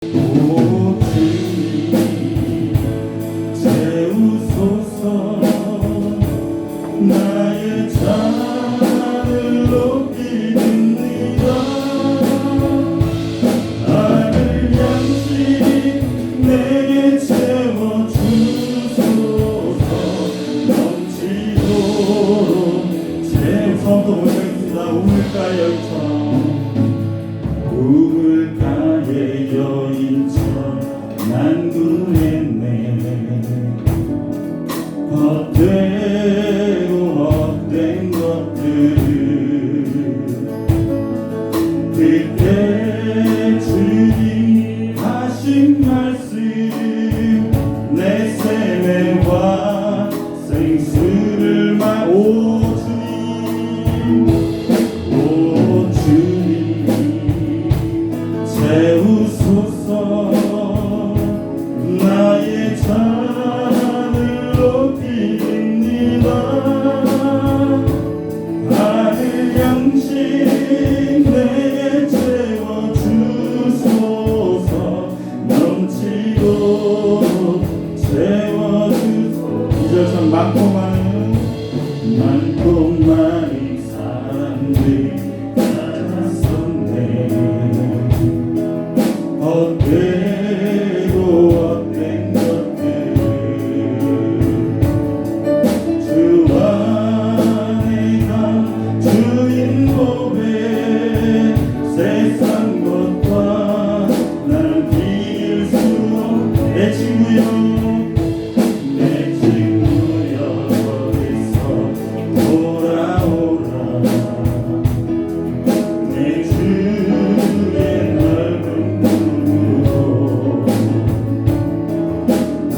오 주님 채우소서. 나의 잔을 높이립니다. 하늘 양식 내게 채워주소서. 넘치도록 채워서 올려있습니다. 우물가의 여인처럼 난구했네. 헛되고 헛된 것들을 그때 주님 하신 말씀 내 셈에와 생수를 오 주님 채우소서. 나의 잔을 높이립니다. 하늘 양식 내게 채워주소서. 넘치도록 채워주소서. 이제 참 많고 많은 사람들이 찾았었네. 헛되고 헛된 것들 주 안에가 주인 보배. 세상 것과 나는 비길 수 없는 내 친구여 어디서 돌아오라. 내 주의 넓은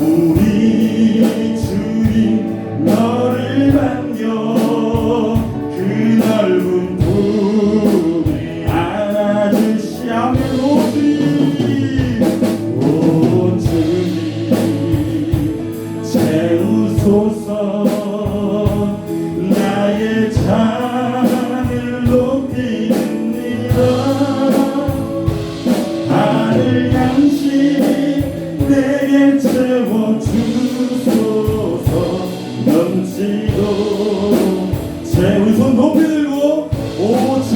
우리 주님 너를 반겨 그 넓은 품에 안아주시오며. 오 주님 채우소서. 나의 잔을 높이립니다. 하늘 양식 내게 채워주소서. 넘치도록 채우소. 높이 들고 오 주님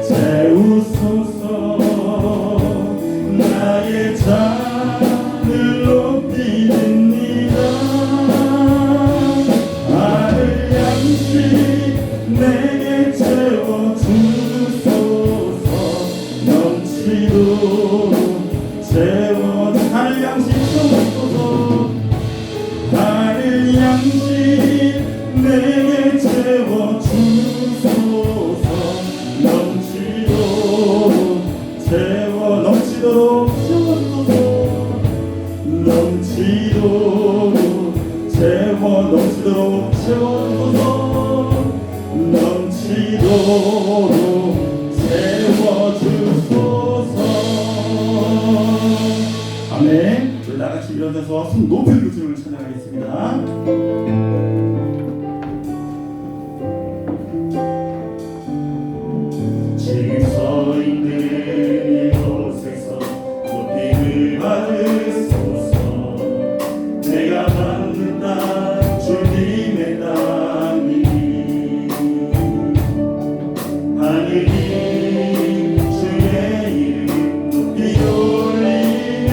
채우소서. 나의 잔을 높이립니다. 하늘 양식 내게 채워주소서. 넘치도록 채워. 하늘 양식 채워주소서. 하늘 양식 내게 채워주소서. 넘치도록 채워. 넘치도록 채워주소서. 넘치도록 채워. 넘치도록 채워주소서. 넘치도록 채워주소서. 아멘. 우리 다같이 일어나서 손 높이 들고 주님을 찬양하겠습니다. 지금 서 있는 이곳에서 높임을 받으소서. 내가 받는 땅 주님의 땅이 하늘이 주의 이름 높이 올리며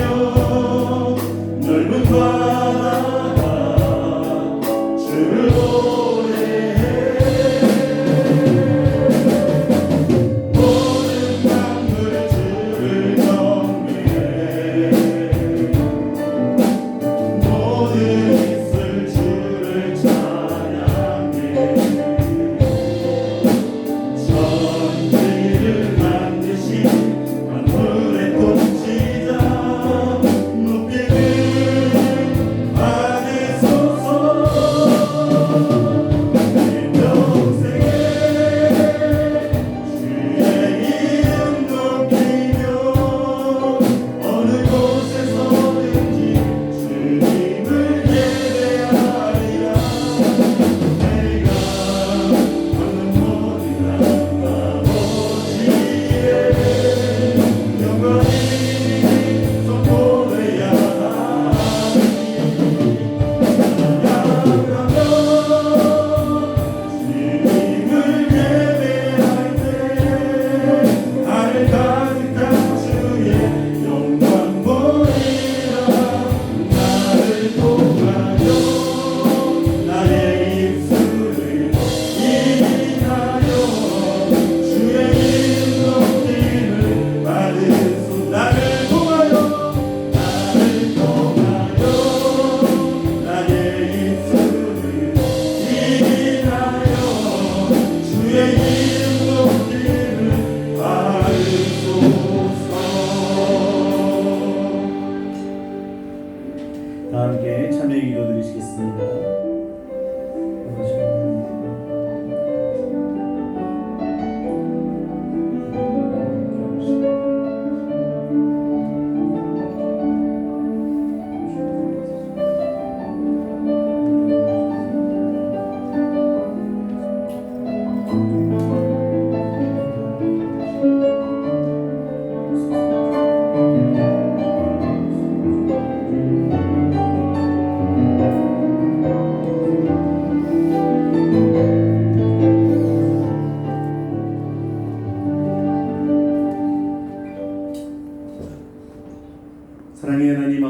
넓은 바다가 주를 노래해. 모든 땅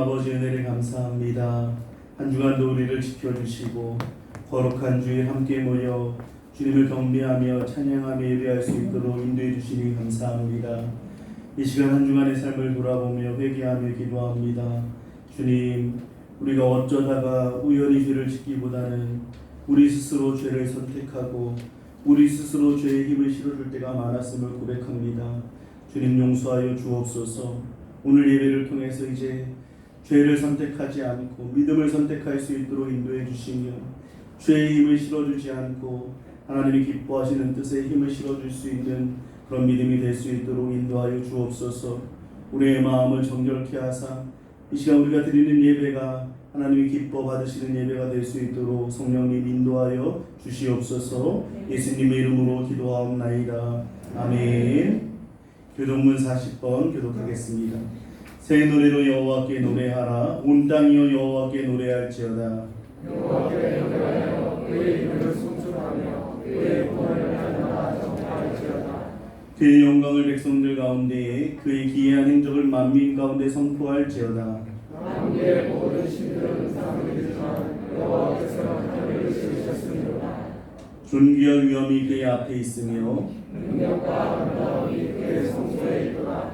아버지 은혜를 감사합니다. 한 주간도 우리를 지켜주시고 거룩한 주일 함께 모여 주님을 경배하며 찬양하며 예배할 수 있도록 인도해 주시니 감사합니다. 이 시간 한 주간의 삶을 돌아보며 회개하며 기도합니다. 주님, 우리가 어쩌다가 우연히 죄를 짓기보다는 우리 스스로 죄를 선택하고 우리 스스로 죄의 힘을 실어줄 때가 많았음을 고백합니다. 주님, 용서하여 주옵소서. 오늘 예배를 통해서 이제 죄를 선택하지 않고 믿음을 선택할 수 있도록 인도해 주시며 죄의 힘을 실어주지 않고 하나님이 기뻐하시는 뜻에 힘을 실어줄 수 있는 그런 믿음이 될 수 있도록 인도하여 주옵소서. 우리의 마음을 정결케 하사 이 시간 우리가 드리는 예배가 하나님이 기뻐 받으시는 예배가 될 수 있도록 성령님 인도하여 주시옵소서. 예수님의 이름으로 기도하옵나이다. 아멘. 교독문 40번 교독하겠습니다. 새 노래로 여호와께 노래하라. 온 땅이여 여호와께 노래할지어다. 여호와께 노래하여 그의 이름을 송축하며 그의 구원을 날마다 전파할지어다. 그의 영광을 백성들 가운데에 그의 기이한 행적을 만민 가운데 선포할지어다. 만국의 모든 신들은 상을 이루지만 여호와께서 하늘을 지으셨습니다. 존귀한 위엄이 그의 앞에 있으며 능력과 아름다움이 그의 성소에 있도다.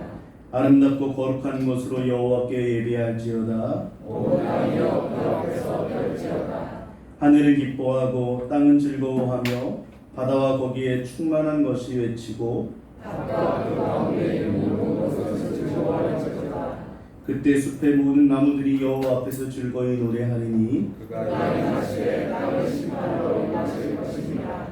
아름답고 거룩한 것으로 여호와께 예배할지어다. 온 땅이여 그 앞에서 떨지어다. 하늘은 기뻐하고 땅은 즐거워하며 바다와 거기에 충만한 것이 외치고 바다와 그 가운데 있는 모든 것을 즐거워할지어다. 그때 숲의 모든 나무들이 여호와 앞에서 즐거이 노래하리니 그가 이날시에 땅을 심판하러 임하실 것입니다.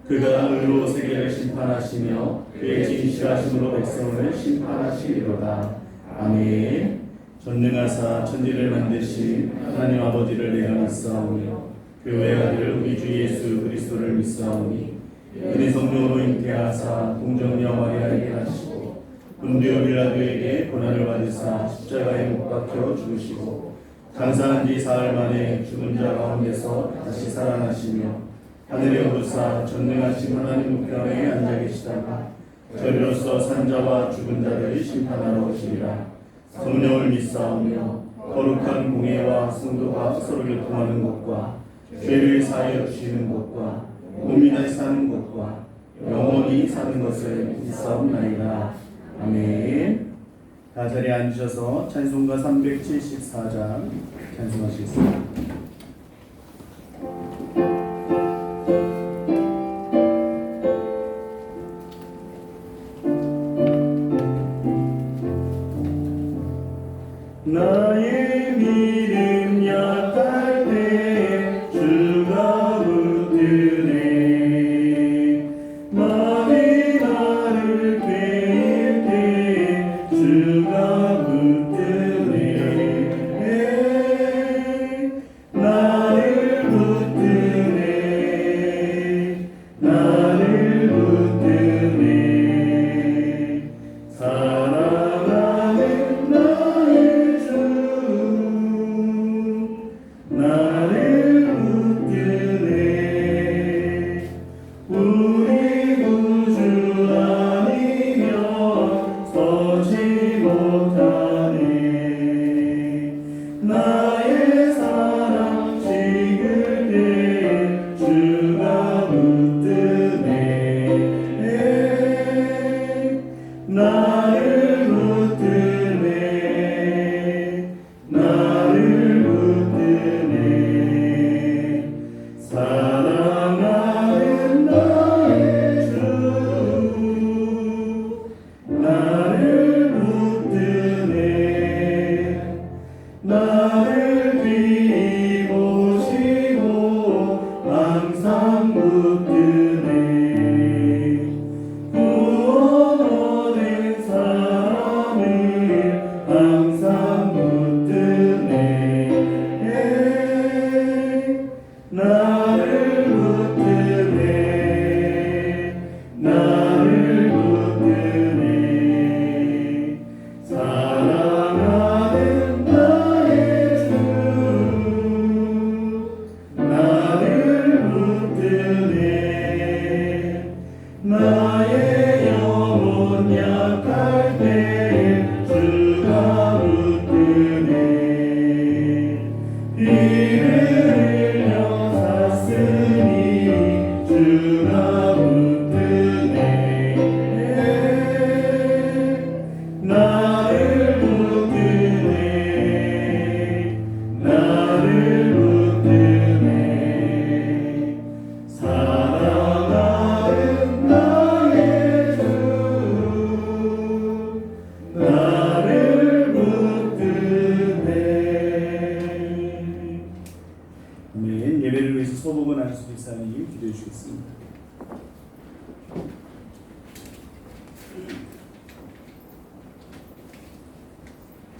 그가 의로 세계를 심판하시며 그의 진실하심으로 백성을 심판하시리로다. 아멘. 전능하사 천지를 만드신 하나님 아버지를 내가 믿사오며 교회 아들 우리 주 예수 그리스도를 믿사오니 그의 성령으로 잉태하사 동정녀 마리아에게 하시고 본디오 빌라도에게 고난을 받으사 십자가에 못 박혀 죽으시고 장사한 지 사흘 만에 죽은 자 가운데서 다시 살아나시며 하늘에 오르사 전능하신 하나님 우편에 앉아 계시다가 저리로서 산자와 죽은 자를 심판하러 오시리라. 성령을 믿사오며 거룩한 공예와 성도가 서로 교통하는 것과 죄를 사하여 주시는 것과 몸이 다시 사는 것과 영원히 사는 것을 믿사옵나이다. 아멘. 다 자리에 앉으셔서 찬송가 374장 찬송하시겠습니다. 나의 믿음 약할 때 주가 붙드네. 마음이 나를 깨일 때 주가 붙드네. 나를 붙드네. 나를 붙드네. 사랑하는 나의 주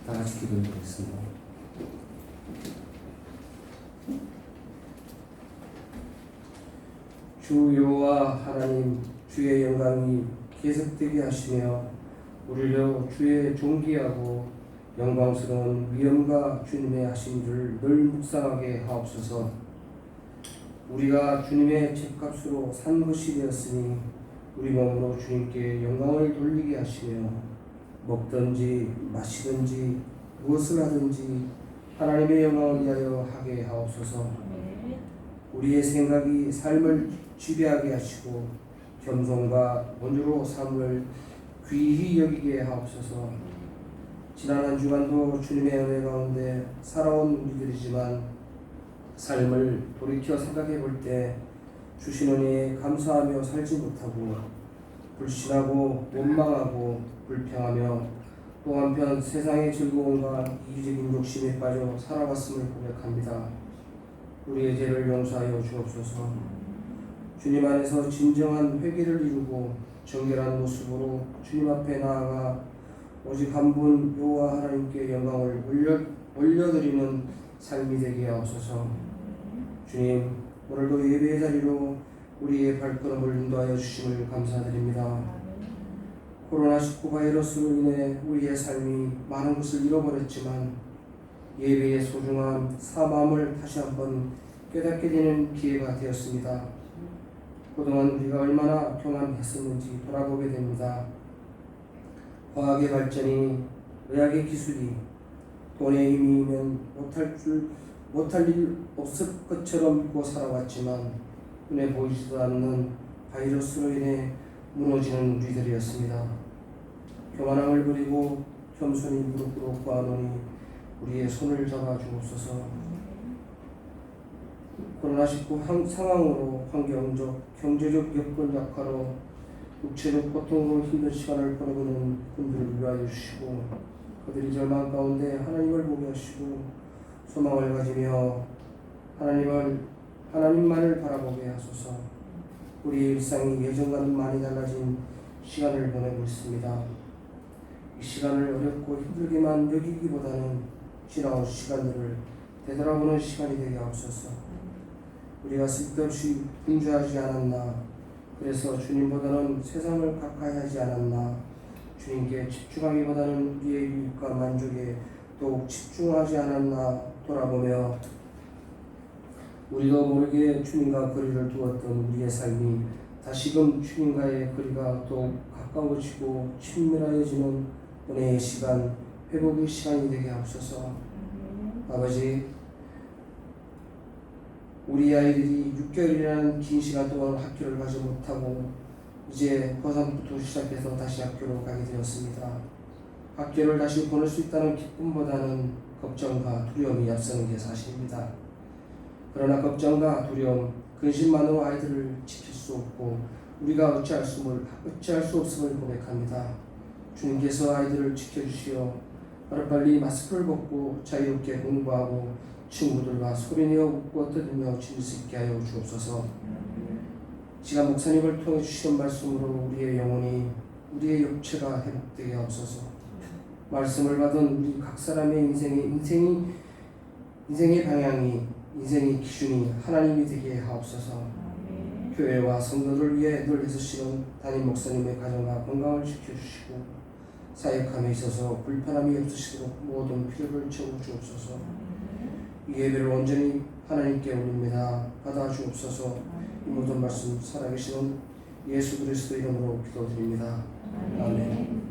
다 같이 기도드리겠습니다. 주 여호와 하나님, 주의 영광이 계속되게 하시며 우리로 주의 존귀하고 영광스러운 위엄과 주님의 하심들을 늘 묵상하게 하옵소서. 우리가 주님의 죄값으로 산 것이 되었으니 우리 몸으로 주님께 영광을 돌리게 하시며 먹든지 마시든지 무엇을 하든지 하나님의 영광을 위하여 하게 하옵소서. 우리의 생각이 삶을 지배하게 하시고 겸손과 온유로 삶을 귀히 여기게 하옵소서. 지난 한 주간도 주님의 은혜 가운데 살아온 우리들이지만 삶을 돌이켜 생각해 볼 때 주신 은혜에 감사하며 살지 못하고 불신하고 원망하고 불평하며 또 한편 세상의 즐거움과 이기적인 욕심에 빠져 살아왔음을 고백합니다. 우리의 죄를 용서하여 주옵소서. 주님 안에서 진정한 회개를 이루고 정결한 모습으로 주님 앞에 나아가 오직 한 분 여호와 하나님께 영광을 올려드리는 삶이 되게 하옵소서. 주님, 오늘도 예배의 자리로 우리의 발걸음을 인도하여 주심을 감사드립니다. 코로나19 바이러스로 인해 우리의 삶이 많은 것을 잃어버렸지만 예배의 소중함, 사마음을 다시 한번 깨닫게 되는 기회가 되었습니다. 그동안 우리가 얼마나 교만했었는지 돌아보게 됩니다. 과학의 발전이, 의학의 기술이, 돈의 힘이면 못할 일 없을 것처럼 믿고 살아왔지만 눈에 보이지도 않는 바이러스로 인해 무너지는 우리들이었습니다. 교만함을 버리고 겸손히 무릎 꿇고 구하노니 우리의 손을 잡아 주옵소서. 코로나19 상황으로 환경적, 경제적 여건 약화로 육체적 고통으로 힘든 시간을 보내고 있는 분들을 위하여 주시고 그들이 절망 가운데 하나님을 보게 하시고 소망을 가지며 하나님만을 바라보게 하소서. 우리의 일상이 예전과는 많이 달라진 시간을 보내고 있습니다. 이 시간을 어렵고 힘들게만 여기기보다는 지나온 시간들을 되돌아보는 시간이 되게 하옵소서. 우리가 쓸데없이 분주하지 않았나, 그래서 주님보다는 세상을 가까이 하지 않았나, 주님께 집중하기보다는 우리의 유익과 만족에 더욱 집중하지 않았나 돌아보며 우리도 모르게 주님과 거리를 두었던 우리의 삶이 다시금 주님과의 거리가 더욱 가까워지고 친밀해지는 은혜의 시간, 회복의 시간이 되게 하옵소서. 아버지, 우리 아이들이 6개월이라는 긴 시간 동안 학교를 가지 못하고 이제 고3부터 시작해서 다시 학교로 가게 되었습니다. 학교를 다시 보낼 수 있다는 기쁨보다는 걱정과 두려움이 앞서는 게 사실입니다. 그러나 걱정과 두려움, 근심만으로 아이들을 지킬 수 없고 우리가 어찌할 수 없음을 고백합니다. 주님께서 아이들을 지켜주시어 하루빨리 마스크를 벗고 자유롭게 공부하고 친구들과 소리내어 웃고 떠들며 지낼 수 있게 하여 주옵소서. 지난 목사님을 통해 주시는 말씀으로 우리의 영혼이, 우리의 육체가 회복되게 하옵소서. 말씀을 받은 우리 각 사람의 인생의 방향이, 인생의 기준이 하나님이 되게 하옵소서. 교회와 성도를 위해 늘 애쓰시는 담임 목사님의 가정과 건강을 지켜주시고 사역함에 있어서 불편함이 없으시도록 모든 필요를 채워 주옵소서. 이 예배를 온전히 하나님께 올립니다. 받아 주옵소서. 이 모든 말씀 살아계시는 예수 그리스도 이름으로 기도드립니다. 아멘.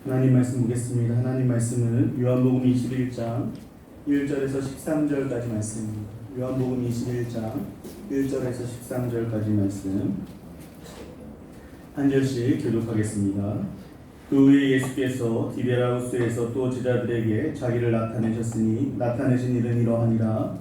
하나님 말씀 보겠습니다. 하나님 말씀은 요한복음 21장 1절에서 13절까지 말씀입니다. 요한복음 21장 1절에서 13절까지 말씀 한 절씩 교독하겠습니다. 그 후에 예수께서 디베라우스에서 또 제자들에게 자기를 나타내셨으니 나타내신 일은 이러하니라.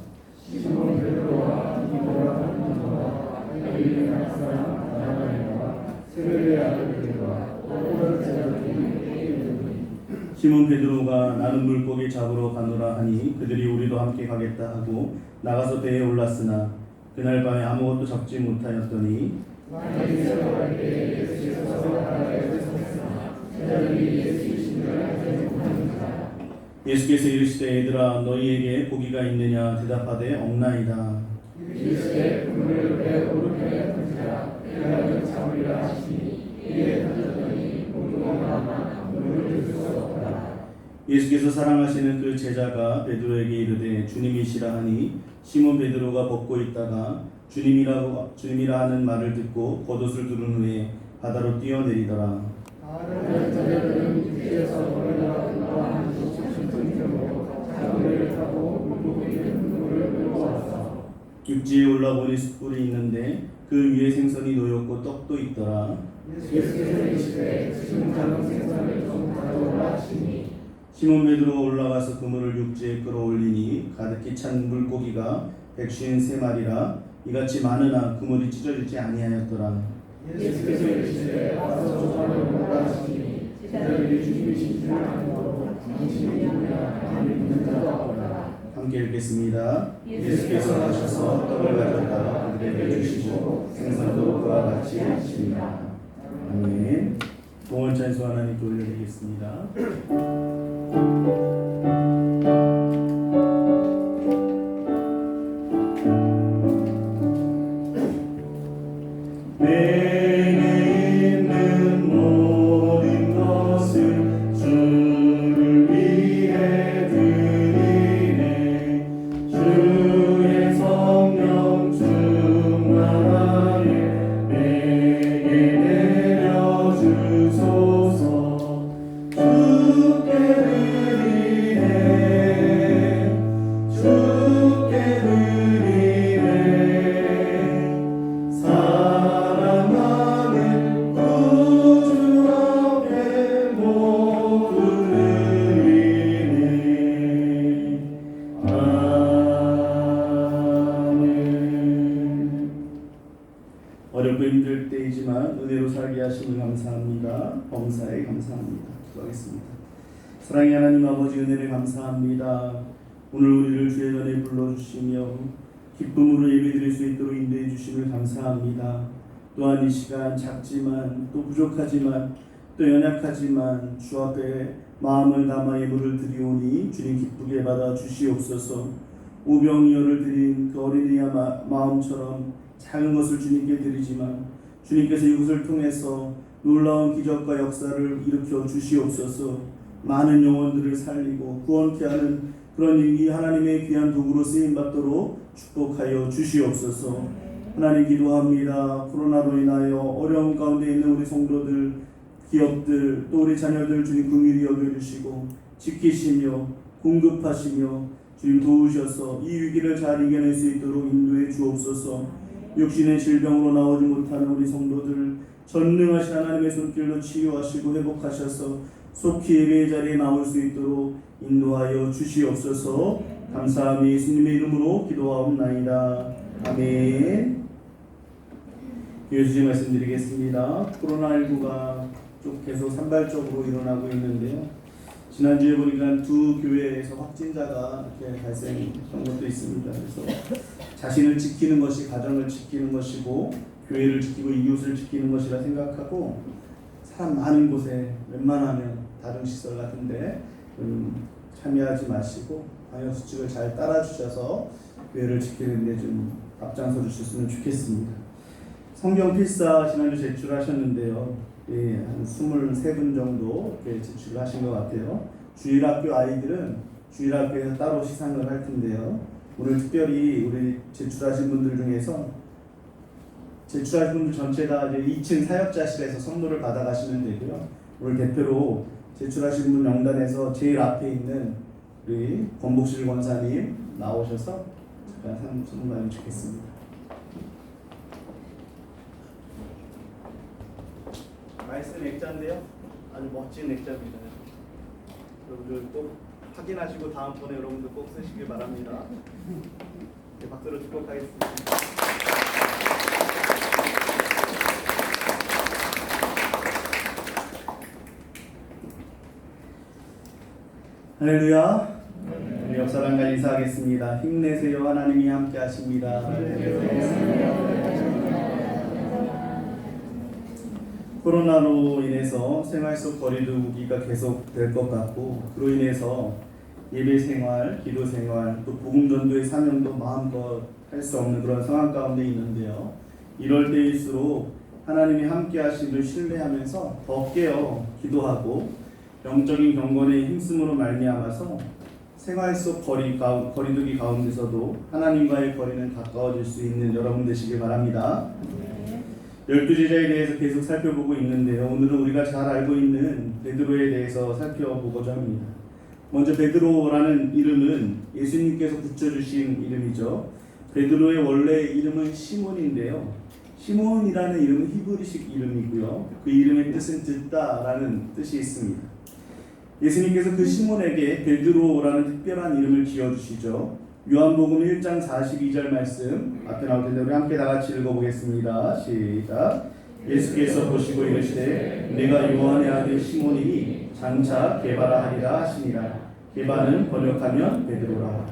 시몬 베드로와 디도라 디도와 갈릴리 사람 나다나엘과 세베대의 아들 베드로와 또 다른 제자들이 함께 이르더니 시몬 베드로가 나는 물고기 잡으러 가노라 하니 그들이 우리도 함께 가겠다 하고 나가서 배에 올랐으나 그날 밤에 아무것도 잡지 못하였더니 많이 들어갈 때 예수께서 바다에 섰으나 제자들이 예수이신 줄 알지 못하니라. 예수께서 이르시되 얘들아 너희에게 고기가 있느냐 대답하되 없나이다. 이르시되 그물을 배 오른편에 던지라 그리하면 잡으리라 하시니 이에 던졌더니 물고기가 많아 물을 들 수 없더라. 예수께서 사랑하시는 그 제자가 베드로에게 이르되 주님이시라 하니 시몬 베드로가 벗고 있다가 주님이라 하는 말을 듣고 겉옷을 두른 후에 바다로 뛰어내리더라. 다른 제자들은 육지에서 멀리가 올라가는 숲을 작은 배를 타고 물고기를 물을 끌고 왔어. 육지에 올라보니 숯불이 있는데 그 위에 생선이 놓였고 떡도 있더라. 예수께서 이르시되 지금 잡은 생선을 좀 가져오라 하시니 시몬 베드로가 올라가서 그물을 육지에 끌어올리니 가득히 찬 물고기가 153마리라 이같이 많으나 그물이 찢어지지 아니하였더라. 예수께서 이르시되 와서 조각을 먹으라 하시니 제자들이 주님이신 줄 알고 당신이 누구냐 감히 묻는 자가 없더라. 함께 읽겠습니다. 예수께서 가셔서 떡을 가져다가 그들에게 주시고 생선도 그와 같이 하시니라. 아멘. 동원 찬송 하나님께 올려드리겠습니다. 내게 있는 모든 것을 주를 위해 드리네. 주의 성령 충만하게 내게 내려주소서. 주께 드리네. 주께 드리네. 사랑하는 구주 앞에 모두 드리네. 아멘. 어렵고 힘들 때이지만 은혜로 살게 하심을 감사합니다. 범사에 감사합니다. 기도하겠습니다. 사랑의 하나님 아버지 은혜를 감사합니다. 오늘 우리를 주의 전에 불러주시며 기쁨으로 예배드릴 수 있도록 인도해 주심을 감사합니다. 또한 이 시간 작지만 또 부족하지만 또 연약하지만 주 앞에 마음을 담아 예물을 드리오니 주님 기쁘게 받아 주시옵소서. 오병이어를 드린 그 어린이의 마음처럼 작은 것을 주님께 드리지만 주님께서 이것을 통해서 놀라운 기적과 역사를 일으켜 주시옵소서. 많은 영혼들을 살리고 구원케 하는 그런 이 하나님의 귀한 도구로 쓰임받도록 축복하여 주시옵소서. 하나님 기도합니다. 코로나로 인하여 어려움 가운데 있는 우리 성도들, 기업들, 또 우리 자녀들 주님 긍휼히 여겨주시고 지키시며 공급하시며 주님 도우셔서 이 위기를 잘 이겨낼 수 있도록 인도해 주옵소서. 육신의 질병으로 나오지 못하는 우리 성도들 전능하신 하나님의 손길로 치유하시고 회복하셔서 속히 예배의 자리에 나올 수 있도록 인도하여 주시옵소서. 감사함이 예수님의 이름으로 기도하옵나이다. 아멘. 예수님 말씀드리겠습니다. 코로나19가 좀 계속 산발적으로 일어나고 있는데요. 지난주에 보니까 두 교회에서 확진자가 이렇게 발생한 것도 있습니다. 그래서 자신을 지키는 것이 가정을 지키는 것이고 교회를 지키고 이웃을 지키는 것이라 생각하고 사람 많은 곳에 웬만하면 다중시설 같은데 참여하지 마시고 방역수칙을 잘 따라주셔서 교회를 지키는 데 좀 앞장서 주셨으면 좋겠습니다. 성경 필사 지난주 제출하셨는데요. 예, 한 23분 정도 이렇게 제출하신 것 같아요. 주일학교 아이들은 주일학교에서 따로 시상을 할 텐데요. 오늘 특별히 우리 제출하신 분들 중에서 제출하신 분들 전체 다 이제 2층 사역자실에서 선물을 받아가시면 되고요. 오늘 대표로 제출하신 분 명단에서 제일 앞에 있는 우리 권복실 권사님 나오셔서 잠깐 선물하면 좋겠습니다. 말씀 액자인데요. 아주 멋진 액자입니다. 여러분들 꼭 확인하시고 다음번에 여러분들 꼭 쓰시길 바랍니다. 네, 박수로 축복하겠습니다. 할렐루야. 우리 옆사람과 인사하겠습니다. 힘내세요. 하나님이 함께 하십니다. 코로나로 인해서 생활 속 거리두기가 계속될 것 같고, 그로 인해서 예배 생활, 기도 생활, 또 복음 전도의 사명도 마음껏 할 수 없는 그런 상황 가운데 있는데요. 이럴 때일수록 하나님이 함께 하심을 신뢰하면서 더 깨어 기도하고 영적인 경건의 힘쓰므로 말미암아서 생활 속 거리두기 가운데서도 하나님과의 거리는 가까워질 수 있는 여러분 되시길 바랍니다. 12제자에 대해서 계속 살펴보고 있는데요. 오늘은 우리가 잘 알고 있는 베드로에 대해서 살펴보고자 합니다. 먼저 베드로라는 이름은 예수님께서 붙여주신 이름이죠. 베드로의 원래 이름은 시몬인데요. 시몬이라는 이름은 히브리식 이름이고요. 그 이름의 뜻은 듣다라는 뜻이 있습니다. 예수님께서 그 시몬에게 베드로라는 특별한 이름을 지어주시죠. 요한복음 1장 42절 말씀 앞에 나올 텐데 우리 함께 다 같이 읽어보겠습니다. 시작. 예수께서 보시고 이르시되 내가 요한의 아들 시몬이니 장차 게바라 하리라 하시니라. 게바는 번역하면 베드로라.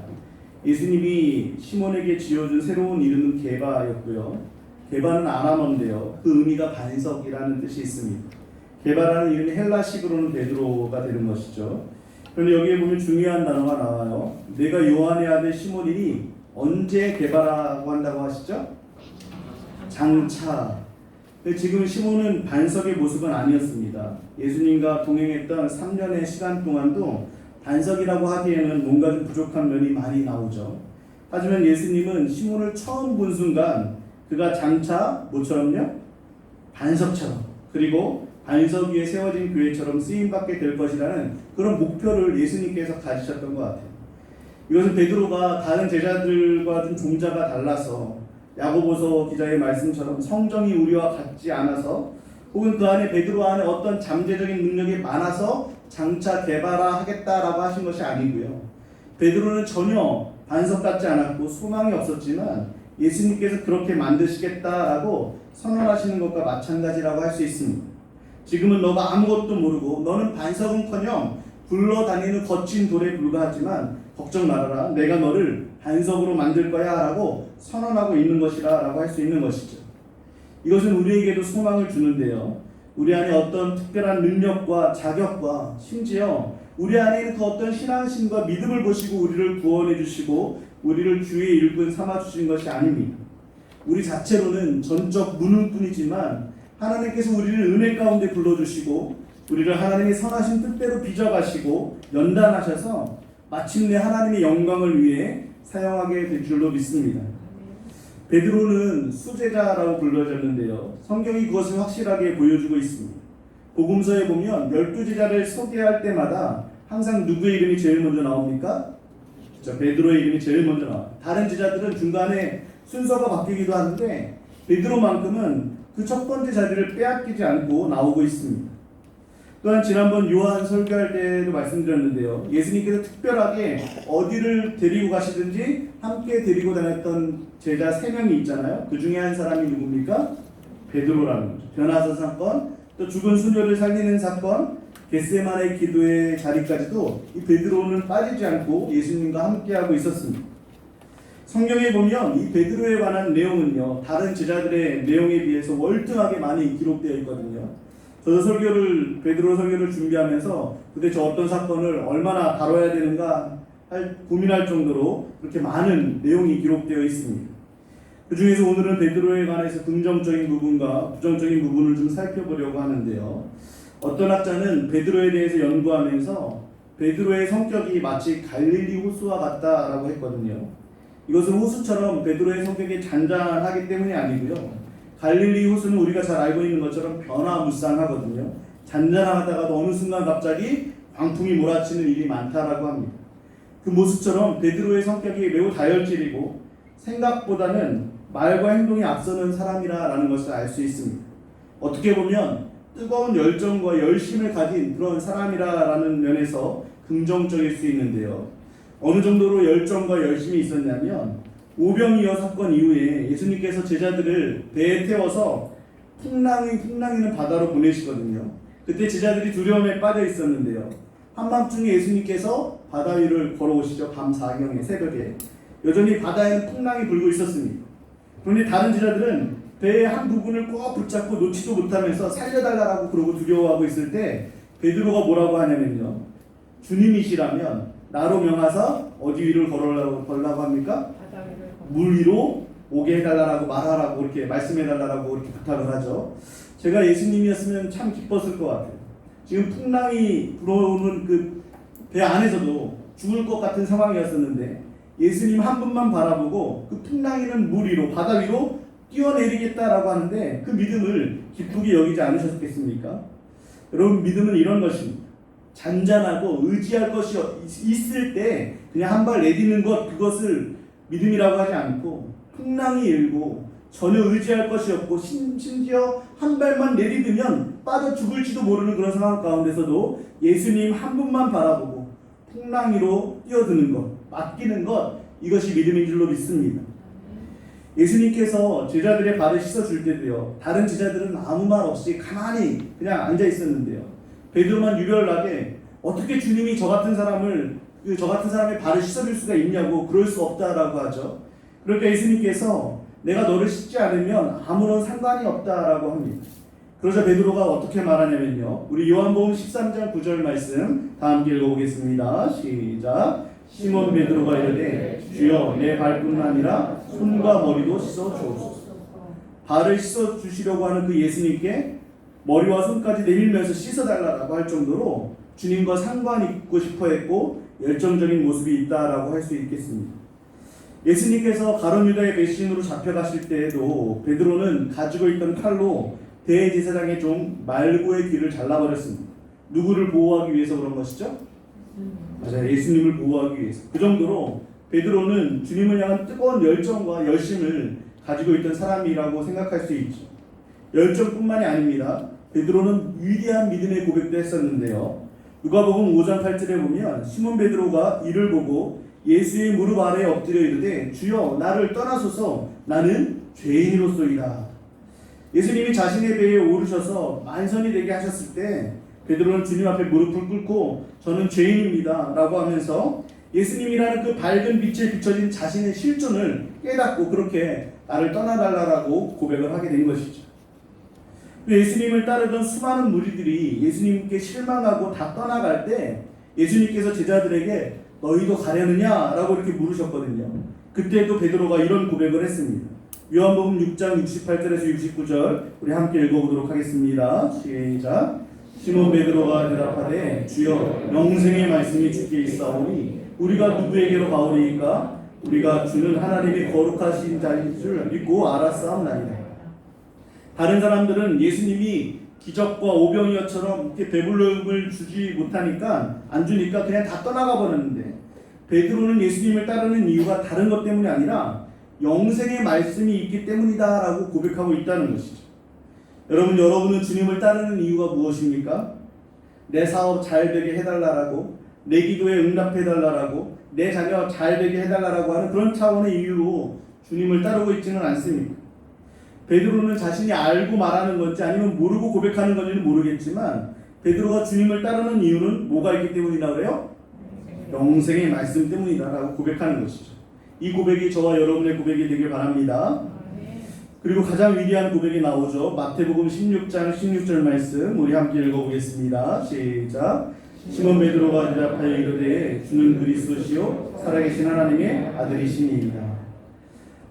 예수님이 시몬에게 지어준 새로운 이름은 게바였고요. 게바는 아람어인데요. 그 의미가 반석이라는 뜻이 있습니다. 게바라는 이름이 헬라식으로는 베드로가 되는 것이죠. 그런데 여기에 보면 중요한 단어가 나와요. 내가 요한의 아들 시몬이니 언제 게바라고 한다고 하시죠? 장차. 지금 시몬은 반석의 모습은 아니었습니다. 예수님과 동행했던 3년의 시간 동안도 반석이라고 하기에는 뭔가 좀 부족한 면이 많이 나오죠. 하지만 예수님은 시몬을 처음 본 순간 그가 장차 뭐처럼요? 반석처럼, 그리고 반석 위에 세워진 교회처럼 쓰임받게 될 것이라는 그런 목표를 예수님께서 가지셨던 것 같아요. 이것은 베드로가 다른 제자들과 좀 종자가 달라서 야고보서 기자의 말씀처럼 성정이 우리와 같지 않아서 혹은 그 안에 베드로 안에 어떤 잠재적인 능력이 많아서 장차 게바라 하겠다라고 하신 것이 아니고요. 베드로는 전혀 반석 같지 않았고 소망이 없었지만 예수님께서 그렇게 만드시겠다라고 선언하시는 것과 마찬가지라고 할 수 있습니다. 지금은 너가 아무것도 모르고 너는 반석은커녕 굴러다니는 거친 돌에 불과하지만 걱정 말아라. 내가 너를 반석으로 만들 거야 라고 선언하고 있는 것이라 라고 할 수 있는 것이죠. 이것은 우리에게도 소망을 주는데요. 우리 안에 어떤 특별한 능력과 자격과 심지어 우리 안에 있는 그 어떤 신앙심과 믿음을 보시고 우리를 구원해 주시고 우리를 주의 일꾼 삼아 주신 것이 아닙니다. 우리 자체로는 전적 무능뿐이지만 하나님께서 우리를 은혜 가운데 불러주시고 우리를 하나님의 선하신 뜻대로 빚어가시고 연단하셔서 마침내 하나님의 영광을 위해 사용하게 될 줄로 믿습니다. 베드로는 수제자라고 불려졌는데요. 성경이 그것을 확실하게 보여주고 있습니다. 복음서에 보면 12제자를 소개할 때마다 항상 누구의 이름이 제일 먼저 나옵니까? 베드로의 이름이 제일 먼저 나와요. 다른 제자들은 중간에 순서가 바뀌기도 하는데 베드로만큼은 그 첫 번째 자리를 빼앗기지 않고 나오고 있습니다. 또한 지난번 요한 설교할 때도 말씀드렸는데요. 예수님께서 특별하게 어디를 데리고 가시든지 함께 데리고 다녔던 제자 3명이 있잖아요. 그 중에 한 사람이 누굽니까? 베드로라는 거죠. 변화사 사건, 또 죽은 수녀를 살리는 사건, 겟세마네 기도의 자리까지도 이 베드로는 빠지지 않고 예수님과 함께하고 있었습니다. 성경에 보면 이 베드로에 관한 내용은요, 다른 제자들의 내용에 비해서 월등하게 많이 기록되어 있거든요. 저도 베드로 설교를 준비하면서 도대체 어떤 사건을 얼마나 다뤄야 되는가 고민할 정도로 그렇게 많은 내용이 기록되어 있습니다. 그 중에서 오늘은 베드로에 관해서 긍정적인 부분과 부정적인 부분을 좀 살펴보려고 하는데요. 어떤 학자는 베드로에 대해서 연구하면서 베드로의 성격이 마치 갈릴리 호수와 같다라고 했거든요. 이것은 호수처럼 베드로의 성격이 잔잔하기 때문이 아니고요. 갈릴리 호수는 우리가 잘 알고 있는 것처럼 변화무쌍하거든요. 잔잔하다가도 어느 순간 갑자기 광풍이 몰아치는 일이 많다라고 합니다. 그 모습처럼 베드로의 성격이 매우 다혈질이고 생각보다는 말과 행동이 앞서는 사람이라는 것을 알 수 있습니다. 어떻게 보면 뜨거운 열정과 열심을 가진 그런 사람이라는 면에서 긍정적일 수 있는데요. 어느 정도로 열정과 열심이 있었냐면 오병이어 사건 이후에 예수님께서 제자들을 배에 태워서 풍랑이는 바다로 보내시거든요. 그때 제자들이 두려움에 빠져 있었는데요. 한밤중에 예수님께서 바다 위를 걸어오시죠. 밤 4경에 새벽에 여전히 바다에는 풍랑이 불고 있었습니다. 그런데 다른 제자들은 배의 한 부분을 꼭 붙잡고 놓지도 못하면서 살려달라고 그러고 두려워하고 있을 때 베드로가 뭐라고 하냐면요. 주님이시라면 나로 명하사 어디 위를 걸라고 합니까? 물 위로 오게 해달라고 말하라고 이렇게 말씀해달라고 이렇게 부탁을 하죠. 제가 예수님이었으면 참 기뻤을 것 같아요. 지금 풍랑이 불어오는 그 배 안에서도 죽을 것 같은 상황이었었는데 예수님 한 분만 바라보고 그 풍랑이는 물 위로 바다 위로 뛰어내리겠다라고 하는데 그 믿음을 기쁘게 여기지 않으셨겠습니까? 여러분 믿음은 이런 것입니다. 잔잔하고 의지할 것이 있을 때 그냥 한 발 내딛는 것 그것을 믿음이라고 하지 않고 풍랑이 일고 전혀 의지할 것이 없고 심지어 한 발만 내딛으면 빠져 죽을지도 모르는 그런 상황 가운데서도 예수님 한 분만 바라보고 풍랑 위로 뛰어드는 것, 맡기는 것 이것이 믿음인 줄로 믿습니다. 예수님께서 제자들의 발을 씻어줄 때도요. 다른 제자들은 아무 말 없이 가만히 그냥 앉아 있었는데요. 베드로만 유별나게 어떻게 주님이 저 같은 사람의 발을 씻어줄 수가 있냐고 그럴 수 없다라고 하죠. 그러니까 예수님께서 내가 너를 씻지 않으면 아무런 상관이 없다라고 합니다. 그러자 베드로가 어떻게 말하냐면요. 우리 요한복음 13장 9절 말씀 다 함께 읽어보겠습니다. 시작. 시몬 베드로가 이르되 주여 내 발뿐만 아니라 손과 머리도 씻어 주옵소서. 발을 씻어 주시려고 하는 그 예수님께 머리와 손까지 내밀면서 씻어달라고 할 정도로 주님과 상관 있고 싶어 했고 열정적인 모습이 있다라고 할 수 있겠습니다. 예수님께서 가룟 유다의 배신으로 잡혀가실 때에도 베드로는 가지고 있던 칼로 대제사장의 종 말고의 귀를 잘라버렸습니다. 누구를 보호하기 위해서 그런 것이죠? 맞아요. 예수님을 보호하기 위해서. 그 정도로 베드로는 주님을 향한 뜨거운 열정과 열심을 가지고 있던 사람이라고 생각할 수 있죠. 열정뿐만이 아닙니다. 베드로는 위대한 믿음의 고백도 했었는데요. 누가복음 5장 8절에 보면 시몬 베드로가 이를 보고 예수의 무릎 아래에 엎드려 이르되 주여 나를 떠나소서 나는 죄인이로소이다. 예수님이 자신의 배에 오르셔서 만선이 되게 하셨을 때 베드로는 주님 앞에 무릎을 꿇고 저는 죄인입니다 라고 하면서 예수님이라는 그 밝은 빛에 비춰진 자신의 실존을 깨닫고 그렇게 나를 떠나달라고 고백을 하게 된 것이죠. 예수님을 따르던 수많은 무리들이 예수님께 실망하고 다 떠나갈 때 예수님께서 제자들에게 너희도 가려느냐? 라고 이렇게 물으셨거든요. 그때도 베드로가 이런 고백을 했습니다. 요한복음 6장 68절에서 69절 우리 함께 읽어보도록 하겠습니다. 시작. 시몬 베드로가 대답하되 주여 영생의 말씀이 주께 있사오니 우리가 누구에게로 가오리이까? 우리가 주는 하나님이 거룩하신 자인 줄 믿고 알았사옵나이다. 다른 사람들은 예수님이 기적과 오병이어처럼 이렇게 배불름을 주지 못하니까 안 주니까 그냥 다 떠나가 버렸는데 베드로는 예수님을 따르는 이유가 다른 것 때문이 아니라 영생의 말씀이 있기 때문이다 라고 고백하고 있다는 것이죠. 여러분은 주님을 따르는 이유가 무엇입니까? 내 사업 잘 되게 해달라고, 내 기도에 응답해달라고, 내 자녀 잘 되게 해달라고 하는 그런 차원의 이유로 주님을 따르고 있지는 않습니다. 베드로는 자신이 알고 말하는 건지 아니면 모르고 고백하는 건지는 모르겠지만 베드로가 주님을 따르는 이유는 뭐가 있기 때문이라 그래요? 영생의 말씀 때문이다라고 고백하는 것이죠. 이 고백이 저와 여러분의 고백이 되길 바랍니다. 그리고 가장 위대한 고백이 나오죠. 마태복음 16장 16절 말씀 우리 함께 읽어보겠습니다. 시작. 시몬 베드로가 대답하여 이르되 주는 그리스도시요 살아계신 하나님의 아들이시니이다.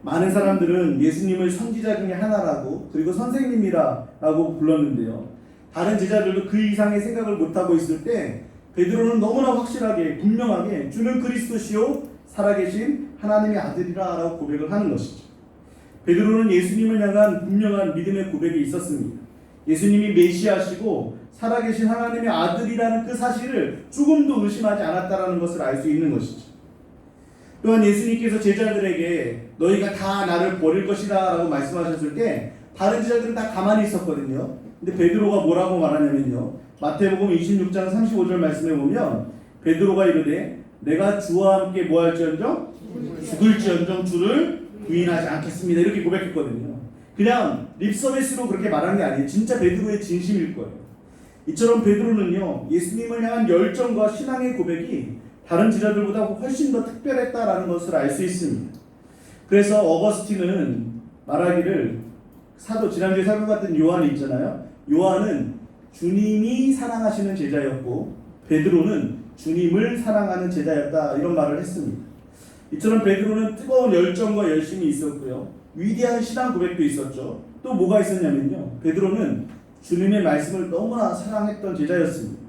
많은 사람들은 예수님을 선지자 중에 하나라고 그리고 선생님이라고 불렀는데요. 다른 제자들도 그 이상의 생각을 못하고 있을 때 베드로는 너무나 확실하게 분명하게 주는 그리스도시요 살아계신 하나님의 아들이라 라고 고백을 하는 것이죠. 베드로는 예수님을 향한 분명한 믿음의 고백이 있었습니다. 예수님이 메시아시고 살아계신 하나님의 아들이라는 그 사실을 조금도 의심하지 않았다는 것을 알 수 있는 것이죠. 또한 예수님께서 제자들에게 너희가 다 나를 버릴 것이다 라고 말씀하셨을 때 다른 제자들은 다 가만히 있었거든요. 근데 베드로가 뭐라고 말하냐면요. 마태복음 26장 35절 말씀에 보면 베드로가 이르되 내가 주와 함께 뭐 할지언정 죽을지언정 주를 부인하지 않겠습니다. 이렇게 고백했거든요. 그냥 립서비스로 그렇게 말한 게 아니에요. 진짜 베드로의 진심일 거예요. 이처럼 베드로는요, 예수님을 향한 열정과 신앙의 고백이 다른 제자들보다 훨씬 더 특별했다라는 것을 알 수 있습니다. 그래서 어거스틴은 말하기를, 지난주에 살펴봤던 요한이 있잖아요. 요한은 주님이 사랑하시는 제자였고 베드로는 주님을 사랑하는 제자였다, 이런 말을 했습니다. 이처럼 베드로는 뜨거운 열정과 열심이 있었고요, 위대한 신앙 고백도 있었죠. 또 뭐가 있었냐면요, 베드로는 주님의 말씀을 너무나 사랑했던 제자였습니다.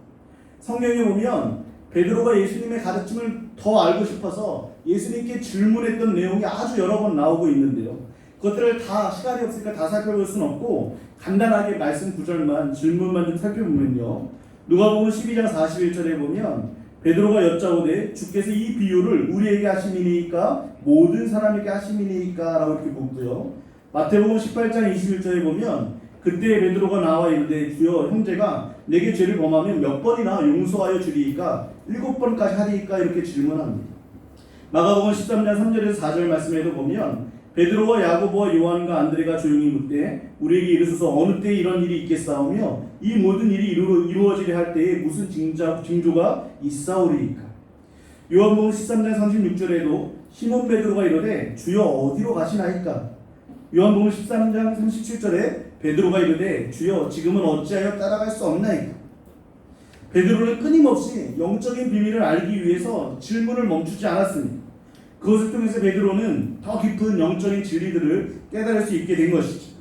성경에 보면 베드로가 예수님의 가르침을 더 알고 싶어서 예수님께 질문했던 내용이 아주 여러 번 나오고 있는데요. 그것들을 다 시간이 없으니까 다 살펴볼 수는 없고 간단하게 말씀 구절만, 질문만 좀 살펴보면요. 누가복음 12장 41절에 보면 베드로가 여짜오되 주께서 이 비유를 우리에게 하심이니까 모든 사람에게 하심이니까 라고 이렇게 묻고요. 마태복음 18장 21절에 보면 그때 베드로가 나와 이르되 주여 형제가 내게 죄를 범하면 몇 번이나 용서하여 주리이까 7번까지 하리이까 이렇게 질문합니다. 마가복음 13장 3절에서 4절 말씀에도 보면 베드로와 야고보와 요한과 안드레가 조용히 묻되 우리에게 이르소서 어느 때에 이런 일이 있겠사오며 이 모든 일이 이루어지려 할 때에 무슨 징조가 있사오리이까. 요한복음 13장 36절에도 시몬 베드로가 이르되 주여 어디로 가시나이까. 요한복음 13장 37절에 베드로가 이르되 주여 지금은 어찌하여 따라갈 수 없나이까. 베드로는 끊임없이 영적인 비밀을 알기 위해서 질문을 멈추지 않았습니다. 그것을 통해서 베드로는 더 깊은 영적인 진리들을 깨달을 수 있게 된 것이죠.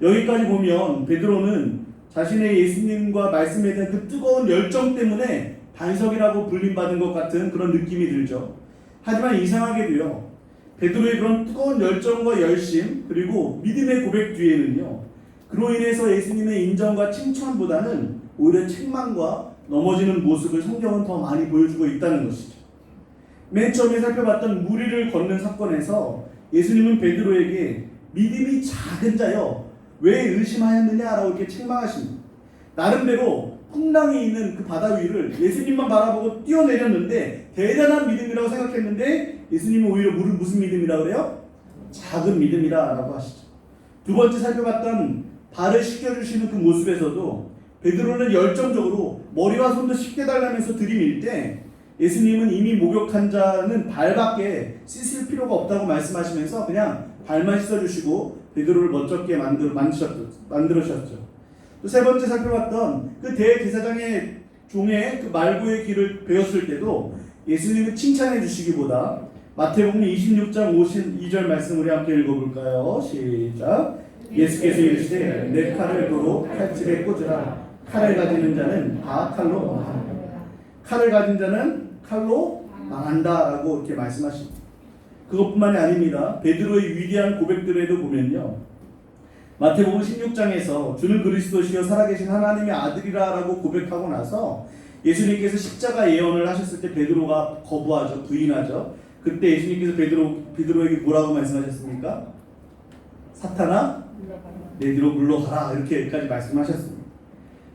여기까지 보면 베드로는 자신의 예수님과 말씀에 대한 그 뜨거운 열정 때문에 반석이라고 불림받은 것 같은 그런 느낌이 들죠. 하지만 이상하게도요, 베드로의 그런 뜨거운 열정과 열심 그리고 믿음의 고백 뒤에는요, 그로 인해서 예수님의 인정과 칭찬보다는 오히려 책망과 넘어지는 모습을 성경은 더 많이 보여주고 있다는 것이죠. 맨 처음에 살펴봤던 무리를 걷는 사건에서 예수님은 베드로에게 믿음이 작은 자여 왜 의심하였느냐라고 이렇게 책망하십니다. 나름대로 풍랑이 있는 그 바다 위를 예수님만 바라보고 뛰어내렸는데 대단한 믿음이라고 생각했는데 예수님은 오히려 무슨 믿음이라고 그래요? 작은 믿음이라고 하시죠. 두 번째 살펴봤던 발을 씻겨주시는 그 모습에서도 베드로는 열정적으로 머리와 손도 씻겨달라면서 들이밀 때 예수님은 이미 목욕한 자는 발밖에 씻을 필요가 없다고 말씀하시면서 그냥 발만 씻어주시고 베드로를 멋쩍게 만들으셨죠. 또 세 번째 살펴봤던 그 대제사장의 종의 그 말구의 길을 배웠을 때도 예수님은 칭찬해 주시기보다 마태복음 26장 52절 말씀 우리 함께 읽어볼까요? 시작. 예수께서 이르시되 내 칼을 도로 칼집에 꽂으라. 칼을 가지는 자는 다 칼로 망한다. 칼을 가진 자는 칼로 망한다라고 이렇게 말씀하십니다. 그것뿐만이 아닙니다. 베드로의 위대한 고백들에도 보면요, 마태복음 16장에서 주는 그리스도시요 살아계신 하나님의 아들이라라고 고백하고 나서 예수님께서 십자가 예언을 하셨을 때 베드로가 거부하죠. 부인하죠. 그때 예수님께서 베드로에게 뭐라고 말씀하셨습니까? 사탄아 내 뒤로 물러가라, 이렇게까지 말씀하셨습니다.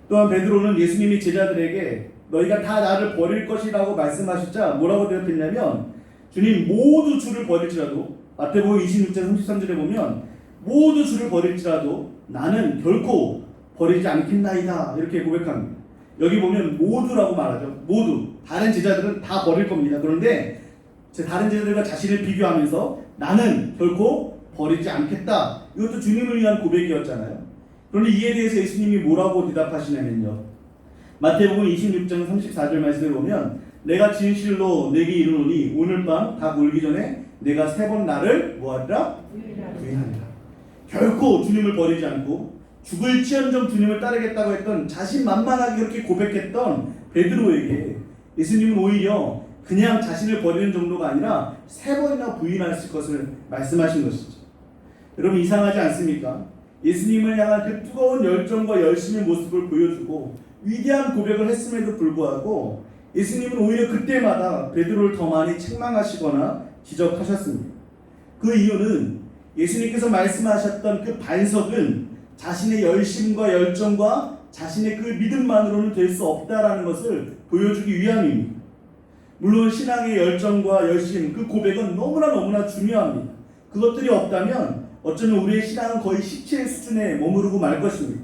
또한 베드로는 예수님이 제자들에게 너희가 다 나를 버릴 것이라고 말씀하시자 뭐라고 대답했냐면 주님 모두 주를 버릴지라도, 마태복음 26장 33절에 보면 모두 주를 버릴지라도 나는 결코 버리지 않겠나이다, 이렇게 고백합니다. 여기 보면 모두라고 말하죠. 모두. 다른 제자들은 다 버릴 겁니다. 그런데 다른 제자들과 자신을 비교하면서 나는 결코 버리지 않겠다, 이것도 주님을 위한 고백이었잖아요. 그런데 이에 대해서 예수님이 뭐라고 대답하시냐면요, 마태복음 26장 34절 말씀에 보면 내가 진실로 내게 이르노니 오늘 밤 닭 울기 전에 내가 3번 나를 뭐하리라? 부인하리라. 결코 주님을 버리지 않고 죽을지언정 주님을 따르겠다고 했던 자신만만하게 그렇게 고백했던 베드로에게 예수님은 오히려 그냥 자신을 버리는 정도가 아니라 3번이나 부인하실 것을 말씀하신 것이죠. 여러분 이상하지 않습니까? 예수님을 향한 그 뜨거운 열정과 열심의 모습을 보여주고 위대한 고백을 했음에도 불구하고 예수님은 오히려 그때마다 베드로를 더 많이 책망하시거나 지적하셨습니다. 그 이유는 예수님께서 말씀하셨던 그 반석은 자신의 열심과 열정과 자신의 그 믿음만으로는 될 수 없다라는 것을 보여주기 위함입니다. 물론 신앙의 열정과 열심, 그 고백은 너무나 중요합니다. 그것들이 없다면 어쩌면 우리의 신앙은 거의 시체 수준에 머무르고 말 것입니다.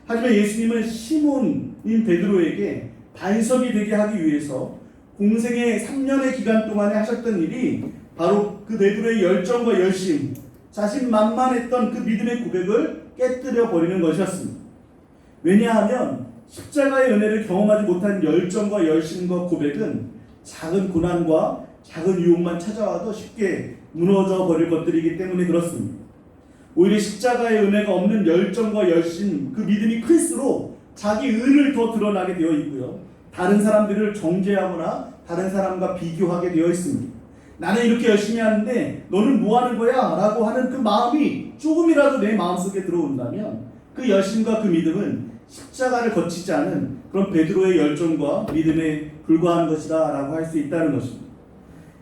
하지만 예수님은 시몬인 베드로에게 반석이 되게 하기 위해서 공생의 3년의 기간 동안에 하셨던 일이 바로 그 베드로의 열정과 열심, 자신만만했던 그 믿음의 고백을 깨뜨려 버리는 것이었습니다. 왜냐하면 십자가의 은혜를 경험하지 못한 열정과 열심과 고백은 작은 고난과 작은 유혹만 찾아와도 쉽게 무너져 버릴 것들이기 때문에 그렇습니다. 오히려 십자가의 은혜가 없는 열정과 열심, 그 믿음이 클수록 자기 의를 더 드러나게 되어 있고요. 다른 사람들을 정죄하거나 다른 사람과 비교하게 되어 있습니다. 나는 이렇게 열심히 하는데 너는 뭐 하는 거야? 라고 하는 그 마음이 조금이라도 내 마음속에 들어온다면 그 열심과 그 믿음은 십자가를 거치지 않은 그런 베드로의 열정과 믿음에 불과한 것이다 라고 할 수 있다는 것입니다.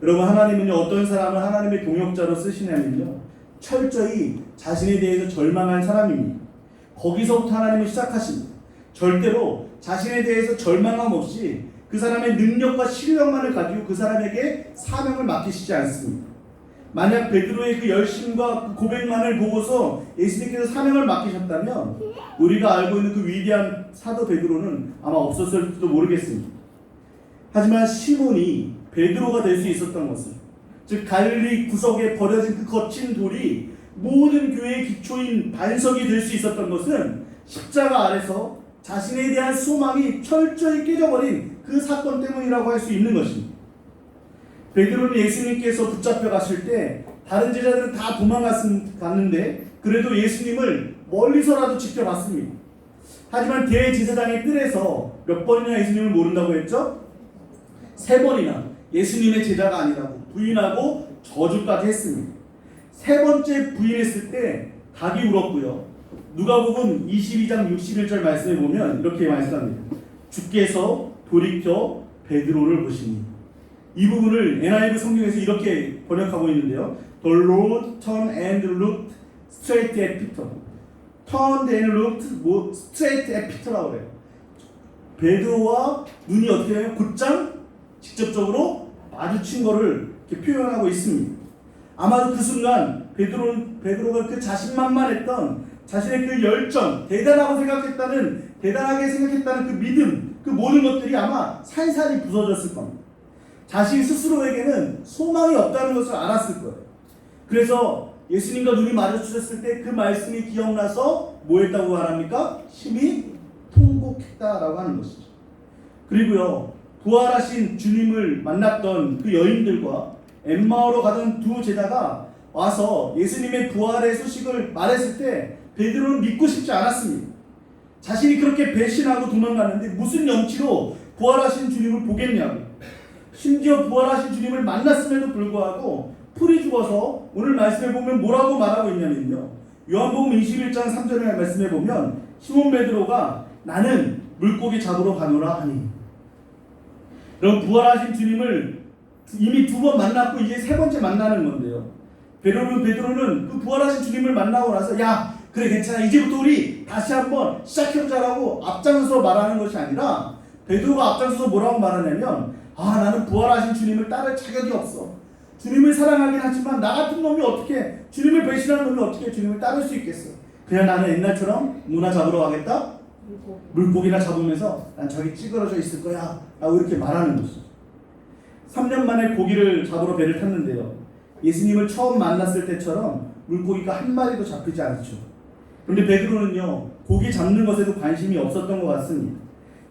여러분, 하나님은요, 어떤 사람을 하나님의 동역자로 쓰시냐면요, 철저히 자신에 대해서 절망한 사람입니다. 거기서부터 하나님은 시작하십니다. 절대로 자신에 대해서 절망함 없이 그 사람의 능력과 실력만을 가지고 그 사람에게 사명을 맡기시지 않습니다. 만약 베드로의 그 열심과 그 고백만을 보고서 예수님께서 사명을 맡기셨다면 우리가 알고 있는 그 위대한 사도 베드로는 아마 없었을지도 모르겠습니다. 하지만 시몬이 베드로가 될 수 있었던 것은, 즉 갈릴리 구석에 버려진 그 거친 돌이 모든 교회의 기초인 반석이 될 수 있었던 것은 십자가 아래서 자신에 대한 소망이 철저히 깨져버린 그 사건 때문이라고 할 수 있는 것입니다. 베드로는 예수님께서 붙잡혀 갔을 때 다른 제자들은 다 도망갔는데 그래도 예수님을 멀리서라도 지켜봤습니다. 하지만 대제사장의 뜰에서 몇 번이나 예수님을 모른다고 했죠? 3번이나 예수님의 제자가 아니라고 부인하고 저주까지 했습니다. 3번째 부인했을 때 닭이 울었고요. 누가복음 22장 61절 말씀에 보면 이렇게 말씀합니다. 주께서 돌이켜 베드로를 보시니. 이 부분을 NIV 성경에서 이렇게 번역하고 있는데요. The Lord turned and looked straight at Peter. Turned and looked straight at Peter라고 그래요. 베드로와 눈이 어떻게 되면 곧장 직접적으로 마주친 것을 이렇게 표현하고 있습니다. 아마도 그 순간 베드로가 그 자신만만했던 자신의 그 열정, 대단하게 생각했다는 그 믿음, 그 모든 것들이 아마 살살이 부서졌을 겁니다. 자신 스스로에게는 소망이 없다는 것을 알았을 거예요. 그래서 예수님과 눈이 마주쳤을 때 그 말씀이 기억나서 뭐 했다고 말합니까? 심히 통곡했다라고 하는 것이죠. 그리고요, 부활하신 주님을 만났던 그 여인들과 엠마오로 가던 두 제자가 와서 예수님의 부활의 소식을 말했을 때 베드로는 믿고 싶지 않았습니다. 자신이 그렇게 배신하고 도망갔는데 무슨 염치로 부활하신 주님을 보겠냐고. 심지어 부활하신 주님을 만났음에도 불구하고 풀이 죽어서 오늘 말씀에 보면 뭐라고 말하고 있냐면요, 요한복음 21장 3절의 말씀에 보면 시몬 베드로가 나는 물고기 잡으러 가노라 하니. 여러분, 부활하신 주님을 이미 2번 만났고 이제 3번째 만나는 건데요, 베드로는 그 부활하신 주님을 만나고 나서 야 그래 괜찮아 이제부터 우리 다시 한번 시작해보자라고 앞장서서 말하는 것이 아니라, 베드로가 앞장서서 뭐라고 말하냐면, 나는 부활하신 주님을 따를 자격이 없어. 주님을 사랑하긴 하지만 나 같은 놈이 어떻게, 주님을 배신하는 놈이 어떻게 주님을 따를 수 있겠어. 그냥 나는 옛날처럼 문화 잡으러 가겠다. 물고기나 잡으면서 난 저기 찌그러져 있을 거야 라고 이렇게 말하는 것이죠. 3년 만에 고기를 잡으러 배를 탔는데요, 예수님을 처음 만났을 때처럼 물고기가 한 마리도 잡히지 않죠. 그런데 베드로는요, 고기 잡는 것에도 관심이 없었던 것 같습니다.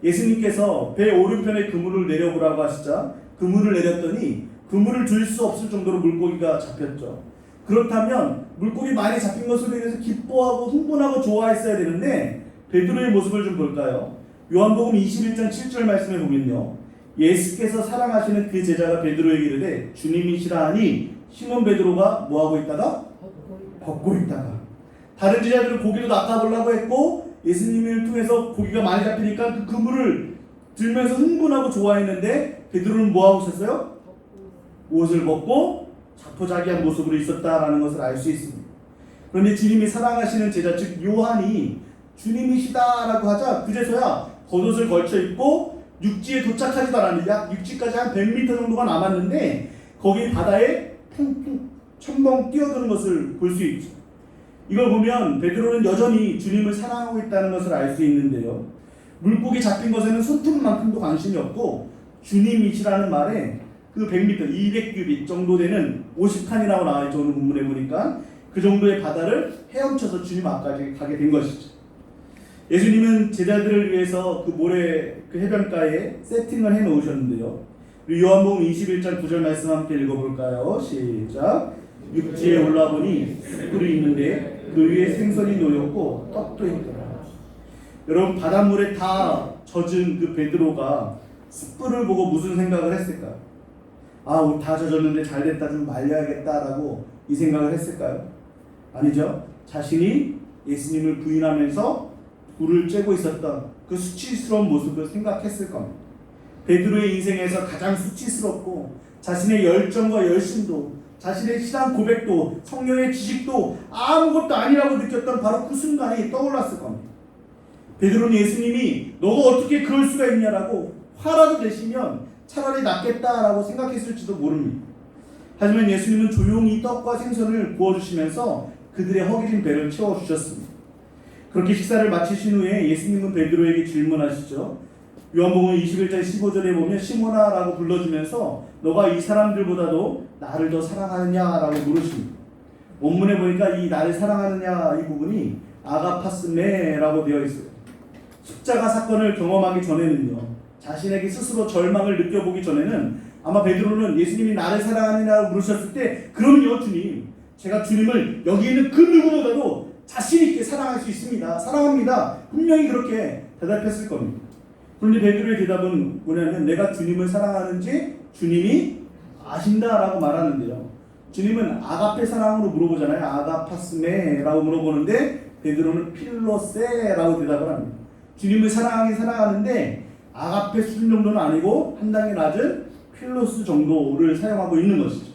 예수님께서 배 오른편에 그물을 내려보라고 하시자 그물을 내렸더니 그물을 들 수 없을 정도로 물고기가 잡혔죠. 그렇다면 물고기 많이 잡힌 것으로 인해서 기뻐하고 흥분하고 좋아했어야 되는데 베드로의 모습을 좀 볼까요? 요한복음 21장 7절 말씀에 보면요, 예수께서 사랑하시는 그 제자가 베드로에게 이르되 주님이시라 하니 시몬 베드로가 뭐하고 있다가? 벗고 있다가. 다른 제자들은 고기를 낚아보려고 했고 예수님을 통해서 고기가 많이 잡히니까 그 그물을 들면서 흥분하고 좋아했는데 베드로는 뭐하고 있었어요? 옷을 벗고 자포자기한 모습으로 있었다라는 것을 알 수 있습니다. 그런데 주님이 사랑하시는 제자 즉 요한이 주님이시다라고 하자 그제서야 겉옷을 걸쳐 입고 육지에 도착하지도 않았는데 약 육지까지 한 100m 정도가 남았는데 거기 바다에 퉁퉁 첨벙 뛰어드는 것을 볼 수 있죠. 이걸 보면 베드로는 여전히 주님을 사랑하고 있다는 것을 알 수 있는데요. 물고기 잡힌 것에는 손톱만큼도 관심이 없고 주님이시라는 말에 그 100m, 200규빗 정도 되는 50칸이라고 나와 있죠. 오늘 본문에 보니까 그 정도의 바다를 헤엄쳐서 주님 앞까지 가게 된 것이죠. 예수님은 제자들을 위해서 그 모래 그 해변가에 세팅을 해 놓으셨는데요. 요한복음 21장 9절 말씀 함께 읽어볼까요? 시작. 육지에 올라보니 숯불이 있는데 그 위에 생선이 놓였고 떡도 있더라. 여러분 바닷물에 다 젖은 그 베드로가 숯불을 보고 무슨 생각을 했을까요? 아, 우리 다 젖었는데 잘됐다 좀 말려야겠다라고 이 생각을 했을까요? 아니죠. 자신이 예수님을 부인하면서 불을 쬐고 있었던 그 수치스러운 모습을 생각했을 겁니다. 베드로의 인생에서 가장 수치스럽고 자신의 열정과 열심도 자신의 신앙 고백도 성령의 지식도 아무것도 아니라고 느꼈던 바로 그 순간이 떠올랐을 겁니다. 베드로는 예수님이 너가 어떻게 그럴 수가 있냐라고 화라도 내시면 차라리 낫겠다라고 생각했을지도 모릅니다. 하지만 예수님은 조용히 떡과 생선을 부어주시면서 그들의 허기진 배를 채워주셨습니다. 그렇게 식사를 마치신 후에 예수님은 베드로에게 질문하시죠. 요한복음 21장 15절에 보면 시몬아라고 불러주면서 너가 이 사람들보다도 나를 더 사랑하느냐라고 물으십니다. 원문에 보니까 이 나를 사랑하느냐 이 부분이 아가파스메라고 되어 있어요. 십자가 사건을 경험하기 전에는요, 자신에게 스스로 절망을 느껴보기 전에는 아마 베드로는 예수님이 나를 사랑하느냐고 물으셨을 때 그럼요 주님, 제가 주님을 여기 있는 그 누구보다도 자신 있게 사랑할 수 있습니다. 사랑합니다. 분명히 그렇게 대답했을 겁니다. 그런데 베드로의 대답은 뭐냐면 내가 주님을 사랑하는지 주님이 아신다라고 말하는데요. 주님은 아가페 사랑으로 물어보잖아요. 아가파스메라고 물어보는데 베드로는 필로세라고 대답을 합니다. 주님을 사랑하긴 사랑하는데 아가페 수준 정도는 아니고 한 단계 낮은 필로스 정도를 사용하고 있는 것이죠.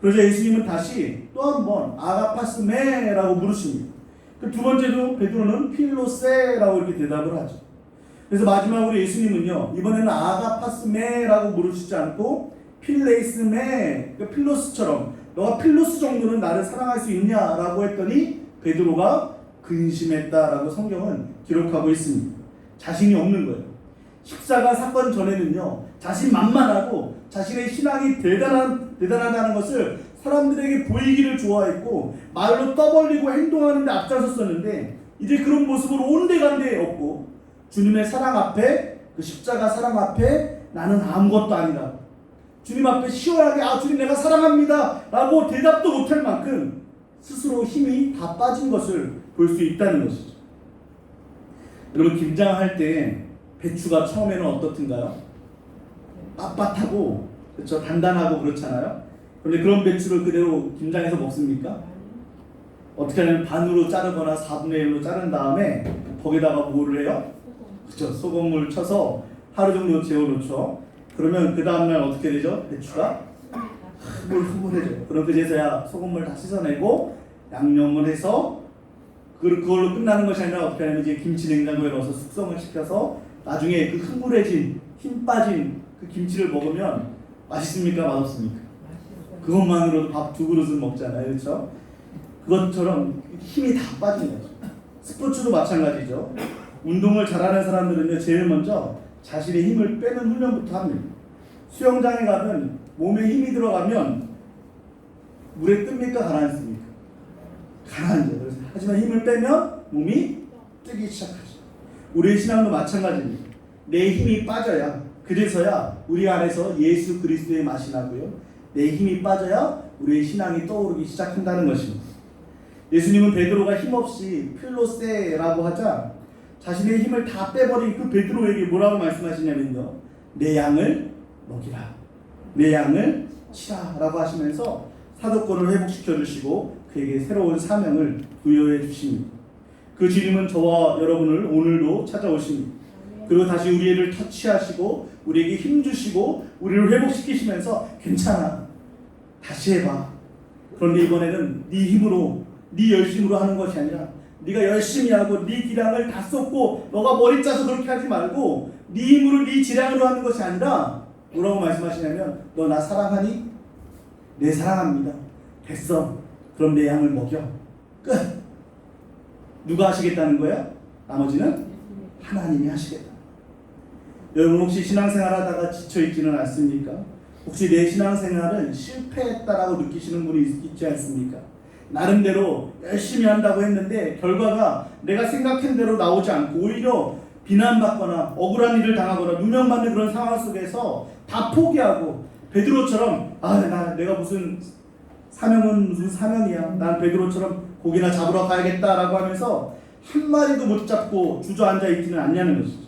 그러자 예수님은 다시 또 한 번 아가파스메라고 물으십니다. 그 두 번째도 베드로는 필로세라고 이렇게 대답을 하죠. 그래서 마지막으로 예수님은요, 이번에는 아가파스메라고 물으시지 않고 필레이스메, 그러니까 필로스처럼 너가 필로스 정도는 나를 사랑할 수 있냐라고 했더니 베드로가 근심했다라고 성경은 기록하고 있습니다. 자신이 없는 거예요. 십자가 사건 전에는요, 자신만만하고 자신의 신앙이 대단하다는 것을 사람들에게 보이기를 좋아했고 말로 떠벌리고 행동하는 데 앞장섰었는데 이제 그런 모습으로 온데간데 없고 주님의 사랑 앞에, 그 십자가 사랑 앞에 나는 아무것도 아니다, 주님 앞에 시원하게 주님 내가 사랑합니다 라고 대답도 못할 만큼 스스로 힘이 다 빠진 것을 볼 수 있다는 것이죠. 여러분 김장할 때 배추가 처음에는 어떻든가요? 빳빳하고 그렇죠, 단단하고 그렇잖아요. 그런데 그런 배추를 그대로 김장해서 먹습니까? 어떻게 하냐면 반으로 자르거나 4분의 1로 자른 다음에 거기다가 뭐를 해요? 그렇죠, 소금물 쳐서 하루 정도 재워놓죠. 그러면 그 다음날 어떻게 되죠? 배추가 흐물흐물해져요. 그럼 그제서야 소금물 다 씻어내고 양념을 해서 그걸로 끝나는 것이 아니라 어떻게 하냐면 이제 김치 냉장고에 넣어서 숙성을 시켜서 나중에 그 흐물해진 힘 빠진 그 김치를 먹으면 맛있습니까? 맛없습니까? 그것만으로도 밥 2그릇은 먹잖아요. 그렇죠? 그것처럼 힘이 다 빠진 거죠. 스포츠도 마찬가지죠. 운동을 잘하는 사람들은요, 제일 먼저 자신의 힘을 빼는 훈련부터 합니다. 수영장에 가면 몸에 힘이 들어가면 물에 뜹니까? 가라앉습니까? 가라앉아요. 하지만 힘을 빼면 몸이 뜨기 시작하죠. 우리의 신앙도 마찬가지입니다. 내 힘이 빠져야, 그래서야 우리 안에서 예수 그리스도의 맛이 나고요, 내 힘이 빠져야 우리의 신앙이 떠오르기 시작한다는 것입니다. 예수님은 베드로가 힘없이 필로세라고 하자 자신의 힘을 다 빼버린 그 베드로에게 뭐라고 말씀하시냐면요, 내 양을 먹이라, 내 양을 치라 라고 하시면서 사도권을 회복시켜 주시고 그에게 새로운 사명을 부여해 주십니다. 그 주님은 저와 여러분을 오늘도 찾아오십니다. 그리고 다시 우리를 터치하시고 우리에게 힘 주시고 우리를 회복시키시면서 괜찮아, 다시 해봐, 그런데 이번에는 네 힘으로 네 열심으로 하는 것이 아니라 네가 열심히 하고 네 기량을 다 쏟고 너가 머리 짜서 그렇게 하지 말고 네 힘으로 네 지량으로 하는 것이 아니라 뭐라고 말씀하시냐면 너 나 사랑하니? 네 사랑합니다. 됐어. 그럼 내 양을 먹여. 끝. 누가 하시겠다는 거야? 나머지는 하나님이 하시겠다. 여러분 혹시 신앙생활 하다가 지쳐있지는 않습니까? 혹시 내 신앙생활은 실패했다라고 느끼시는 분이 있지 않습니까? 나름대로 열심히 한다고 했는데 결과가 내가 생각한 대로 나오지 않고 오히려 비난받거나 억울한 일을 당하거나 누명받는 그런 상황 속에서 다 포기하고 베드로처럼 내가 무슨 사명은 무슨 사명이야. 난 베드로처럼 고기나 잡으러 가야겠다라고 하면서 한 마리도 못 잡고 주저앉아 있지는 않냐는 것이죠.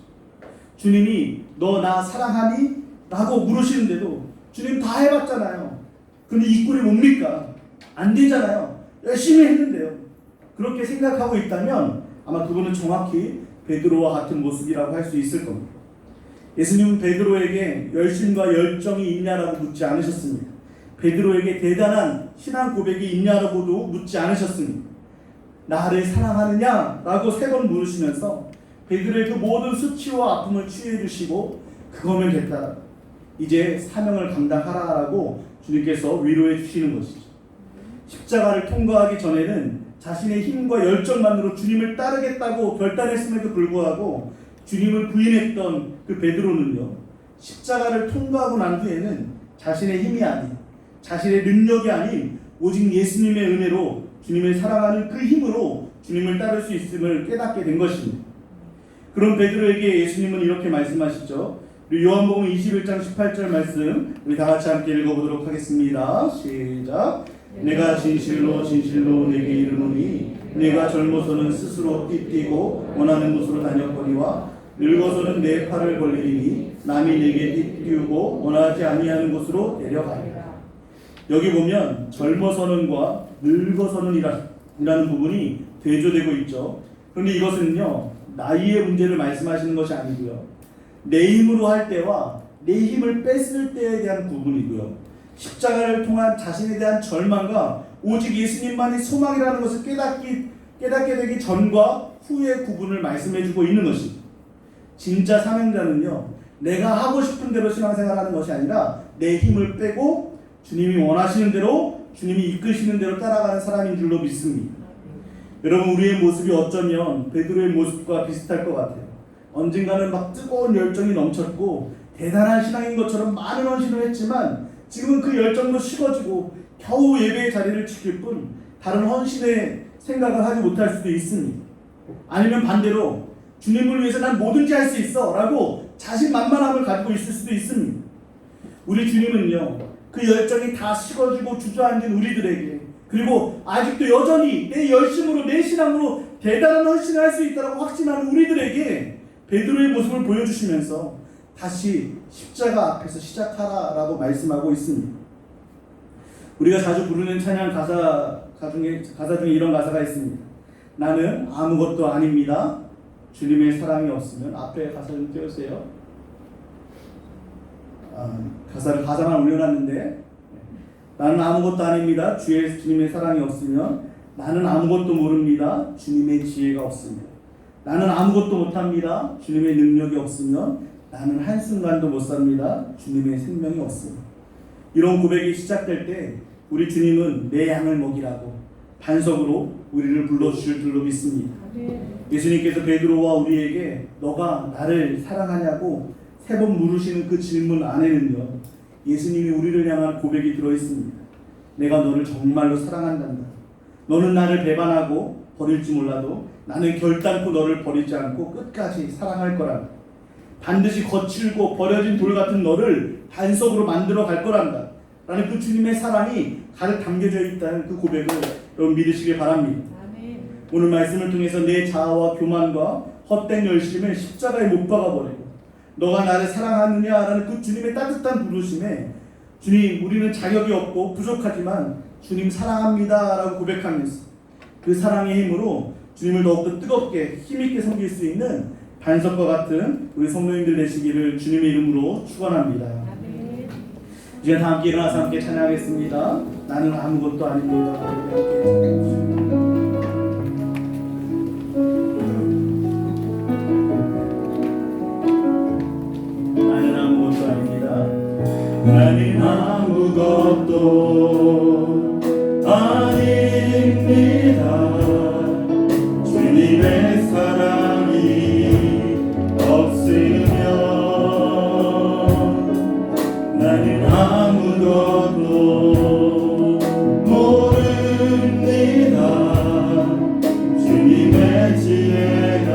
주님이 너 나 사랑하니? 라고 물으시는데도 주님 다 해봤잖아요. 근데 이 꼴이 뭡니까? 안 되잖아요. 열심히 했는데요. 그렇게 생각하고 있다면 아마 그분은 정확히 베드로와 같은 모습이라고 할 수 있을 겁니다. 예수님은 베드로에게 열심과 열정이 있냐라고 묻지 않으셨습니다. 베드로에게 대단한 신앙 고백이 있냐라고도 묻지 않으셨습니다. 나를 사랑하느냐라고 3번 물으시면서 베드로의 그 모든 수치와 아픔을 치유해 주시고 그거면 됐다. 이제 사명을 감당하라라고 주님께서 위로해 주시는 것이죠. 십자가를 통과하기 전에는 자신의 힘과 열정만으로 주님을 따르겠다고 결단했음에도 불구하고 주님을 부인했던 그 베드로는요, 십자가를 통과하고 난 후에는 자신의 힘이 아닌, 자신의 능력이 아닌 오직 예수님의 은혜로 주님을 사랑하는 그 힘으로 주님을 따를 수 있음을 깨닫게 된 것입니다. 그럼 베드로에게 예수님은 이렇게 말씀하시죠. 우리 요한복음 21장 18절 말씀 우리 다 같이 함께 읽어보도록 하겠습니다. 시작. 내가 진실로 진실로 내게 이르노니 내가 젊어서는 스스로 띠뛰고 원하는 곳으로 다녔거니와 늙어서는 내 팔을 벌리리니 남이 내게 띠뛰고 원하지 아니하는 곳으로 데려가리라. 여기 보면 젊어서는과 늙어서는 이라는 부분이 대조되고 있죠. 그런데 이것은요 나이의 문제를 말씀하시는 것이 아니고요, 내 힘으로 할 때와 내 힘을 뺐을 때에 대한 부분이고요, 십자가를 통한 자신에 대한 절망과 오직 예수님만이 소망이라는 것을 깨닫게 되기 전과 후의 구분을 말씀해주고 있는 것입니다. 진짜 사명자는요 내가 하고 싶은 대로 신앙생활하는 것이 아니라 내 힘을 빼고 주님이 원하시는 대로, 주님이 이끄시는 대로 따라가는 사람인 줄로 믿습니다. 여러분 우리의 모습이 어쩌면 베드로의 모습과 비슷할 것 같아요. 언젠가는 막 뜨거운 열정이 넘쳤고 대단한 신앙인 것처럼 많은 헌신을 했지만 지금은 그 열정도 식어지고 겨우 예배의 자리를 지킬 뿐 다른 헌신의 생각을 하지 못할 수도 있습니다. 아니면 반대로 주님을 위해서 난 뭐든지 할 수 있어 라고 자신만만함을 가지고 있을 수도 있습니다. 우리 주님은요 그 열정이 다 식어지고 주저앉은 우리들에게, 그리고 아직도 여전히 내 열심으로 내 신앙으로 대단한 헌신을 할 수 있다고 확신하는 우리들에게 베드로의 모습을 보여주시면서 다시 십자가 앞에서 시작하라라고 말씀하고 있습니다. 우리가 자주 부르는 찬양 가사 중에 이런 가사가 있습니다. 나는 아무것도 아닙니다. 주님의 사랑이 없으면, 앞에 가사 좀 띄워주세요. 가사만 올려놨는데, 나는 아무것도 아닙니다. 주님의 사랑이 없으면, 나는 아무것도 모릅니다. 주님의 지혜가 없습니다. 나는 아무것도 못합니다. 주님의 능력이 없으면 나는 한순간도 못 삽니다. 주님의 생명이 없습니다. 이런 고백이 시작될 때 우리 주님은 내 양을 먹이라고 반석으로 우리를 불러주실 줄로 믿습니다. 예수님께서 베드로와 우리에게 너가 나를 사랑하냐고 3번 물으시는 그 질문 안에는요 예수님이 우리를 향한 고백이 들어있습니다. 내가 너를 정말로 사랑한단다. 너는 나를 배반하고 버릴지 몰라도 나는 결단코 너를 버리지 않고 끝까지 사랑할 거란다. 반드시 거칠고 버려진 돌 같은 너를 반석으로 만들어 갈 거란다 라는 그 주님의 사랑이 가득 담겨져 있다는 그 고백을 여러분 믿으시길 바랍니다. 아멘. 오늘 말씀을 통해서 내 자아와 교만과 헛된 열심을 십자가에 못 박아버리고 너가 나를 사랑하느냐라는 그 주님의 따뜻한 부르심에 주님 우리는 자격이 없고 부족하지만 주님 사랑합니다 라고 고백하면서 그 사랑의 힘으로 주님을 더욱더 뜨겁게 힘있게 섬길 수 있는 반석과 같은 우리 성도님들 되시기를 주님의 이름으로 축원합니다. 이제 다 함께 일어나서 함께 찬양하겠습니다. 나는 아무것도 아닙니다. 나는 아무것도 아닙니다. 주님의 사랑이 없으면 나는 아무것도 모릅니다. 주님의 지혜가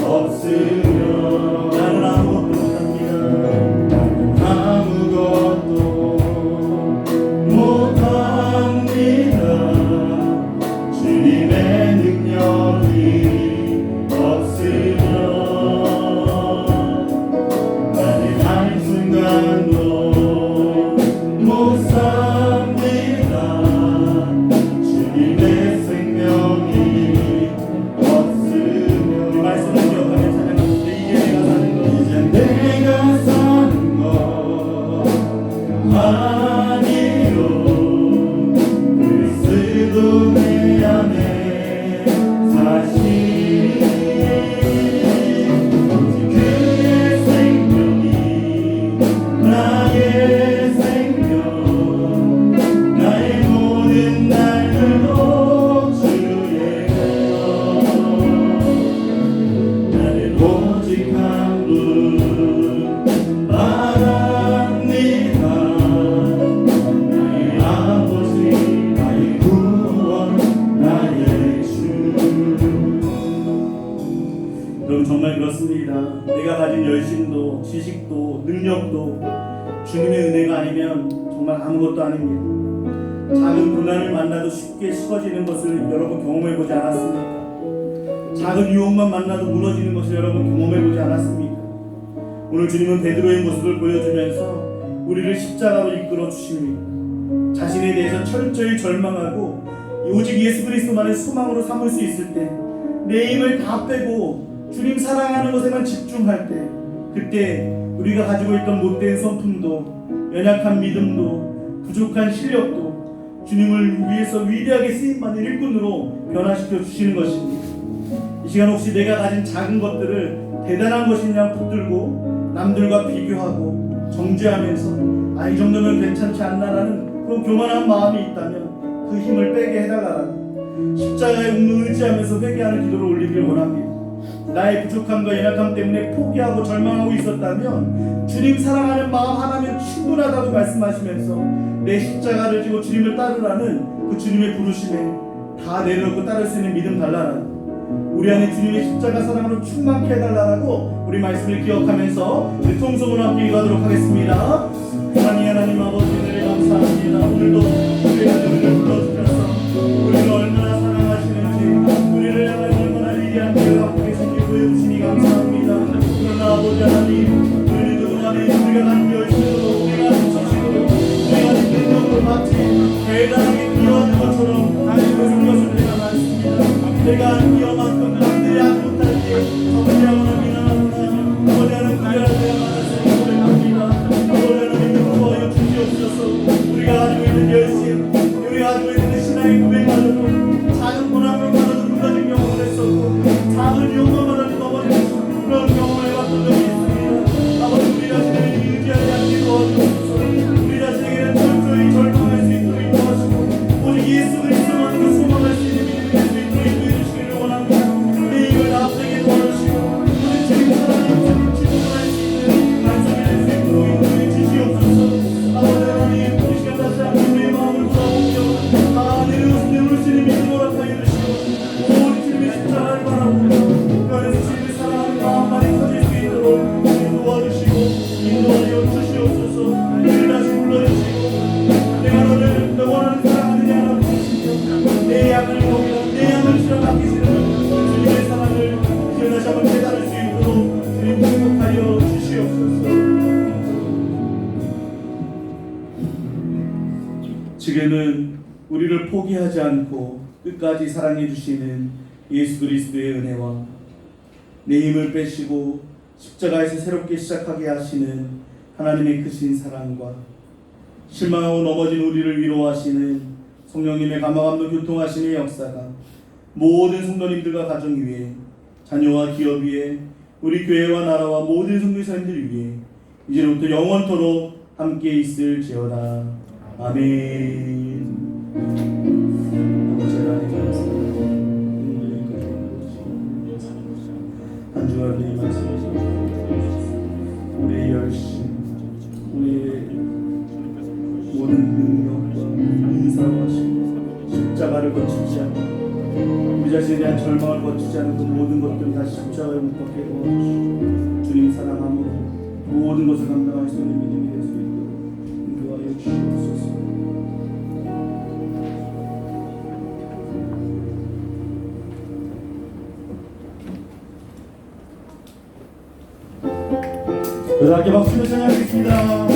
없으면 나는 아무것도 못합니다. 나는 아무것도 못합니다. 주님의 능력이 없으면 나는 한순간도 못 삽니다. 주님의 생명이 없으면 이 말씀을 기억하며 찬양합니다. 이제 내가 사는 것 아니요 그리스도 내 안에 사시 그의 생명이 나의 생명 나의 모든 날들도 주의 나는 오직 한 분 바랍니다. 나의 아버지 나의 구원 나의 주. 여러분 정말 그렇습니다. 내가 가진 열심도 지식도 능력도 주님의 은혜가 아니면 정말 아무것도 아닙니다. 작은 고난을 만나도 쉽게 식어지는 것을 여러분 경험해보지 않았습니까? 작은 유혹만 만나도 무너지는 것을 여러분 경험해보지 않았습니까? 오늘 주님은 베드로의 모습을 보여주면서 우리를 십자가로 이끌어 주십니다. 자신에 대해서 철저히 절망하고 오직 예수 그리스도만을 소망으로 삼을 수 있을 때, 내 힘을 다 빼고 주님 사랑하는 것에만 집중할 때, 그때 우리가 가지고 있던 못된 성품도 연약한 믿음도 부족한 실력도 주님을 위해서 위대하게 쓰임받는 일꾼으로 변화시켜 주시는 것입니다. 이 시간 혹시 내가 가진 작은 것들을 대단한 것이냐 붙들고 남들과 비교하고 정죄하면서 이 정도면 괜찮지 않나라는 그런 교만한 마음이 있다면 그 힘을 빼게 해달라고 십자가의 운을 의지하면서 회개하는 기도를 올리기를 원합니다. 나의 부족함과 연약함 때문에 포기하고 절망하고 있었다면 주님 사랑하는 마음 하나면 충분하다고 말씀하시면서 내 십자가를 지고 주님을 따르라는 그 주님의 부르심에 다 내려놓고 따를 수 있는 믿음 달라는 우리 안에 주님의 십자가 사랑으로 충만케 해달라고 우리 말씀을 기억하면서 우리 통성으로 함께 기도하도록 하겠습니다. 하나님 아버지 은혜를 감사합니다. 오늘도 우리가 우리를 불러주셔서 우리를 얼마나 사랑하시는지 우리를 향하여 얼마나 위대한 계획을 갖고 계신지 보여주시니 감사합니다. 그러나 아버지 하나님 우리도 하나님 우리가 가진 열심으로 우리가 가진 지식으로 우리가 가진 능력으로 마치 대단하게 기여하는 것처럼 하나님을 섬겼을 때가 많습니다. 내가 한 기여만큼 남들이 하지 못할지 정죄하고 미안합니다. 아버지 하나님 구별할 때가 많았으니 고백합니다. 아버지 하나님 구하여 주시옵소서. 우리가 가지고 있는 열심 우리가 가지고 있는 신앙의 고백만으로 작은 고난만으로도 무너진 경험을 했었고 작은 유혹만으로도 넘어지는 그런 경험을 해봤던 적이 있습니다. 아버지 우리 자신을 의지하지 않게 도와주옵소서. 우리 자신에게는 철저히 절망할 수 있도록 도와주시고 오직 예수 그리스도만으로 소망할 수 있는 믿음이 될 수 있도록 인도해 주시기를 원합니다. 내 힘을 나쁘게 도와주시고 우리 주님 사랑하는 집중할 수 있는 반성이 될 수 있도록 인도해 주시옵소서. 아버지 하나님 이 시간 다시 한번 우리의 마음을 돌아보며 내놓을 수 있는 믿음 허락하여 주시고 우리 주님의 십자가를 바라보며 그 안에서 주님을 사랑하는 마음만이 커질 수 있도록 도와주시고 인도하여 주시옵소서. 우리 다시 불러주시고 내가 너를 너 원하는 사랑하느냐라고 하시며 내 양을 먹이라 내 양을 주여 맡기시는 주님의 사랑을 이제 다시 한번 깨달을 수 있도록 주님 행복하여 주시옵소서. 지금은 우리를 포기하지 않고 끝까지 사랑해 주시는 예수 그리스도의 은혜와 내 힘을 빼시고 십자가에서 새롭게 시작하게 하시는 하나님의 크신 사랑과 실망하고 넘어진 우리를 위로하시는 성령님의 감화감동 교통하심의 역사가 모든 성도님들과 가정 위에 자녀와 기업 위에 우리 교회와 나라와 모든 선교사님들 위에 이제부터 영원토록 함께 있을지어다. 아멘. 아버지 하나님 감사합니다. 한 주간 이 말씀을 우리의 열심, 우리의 모든 능력과 은사와 십자가를 거치지 않고 우리 자신에 대한 절망을 거치지 않은 그 모든 것들을 다시 십자가에 못 박게 도와주시고 주님 사랑함으로 모든 것을 감당할 수 있는 믿음이 될 수 있도록 인도하여 주시옵소서. 여러분 함께 박수로 찬양하겠습니다.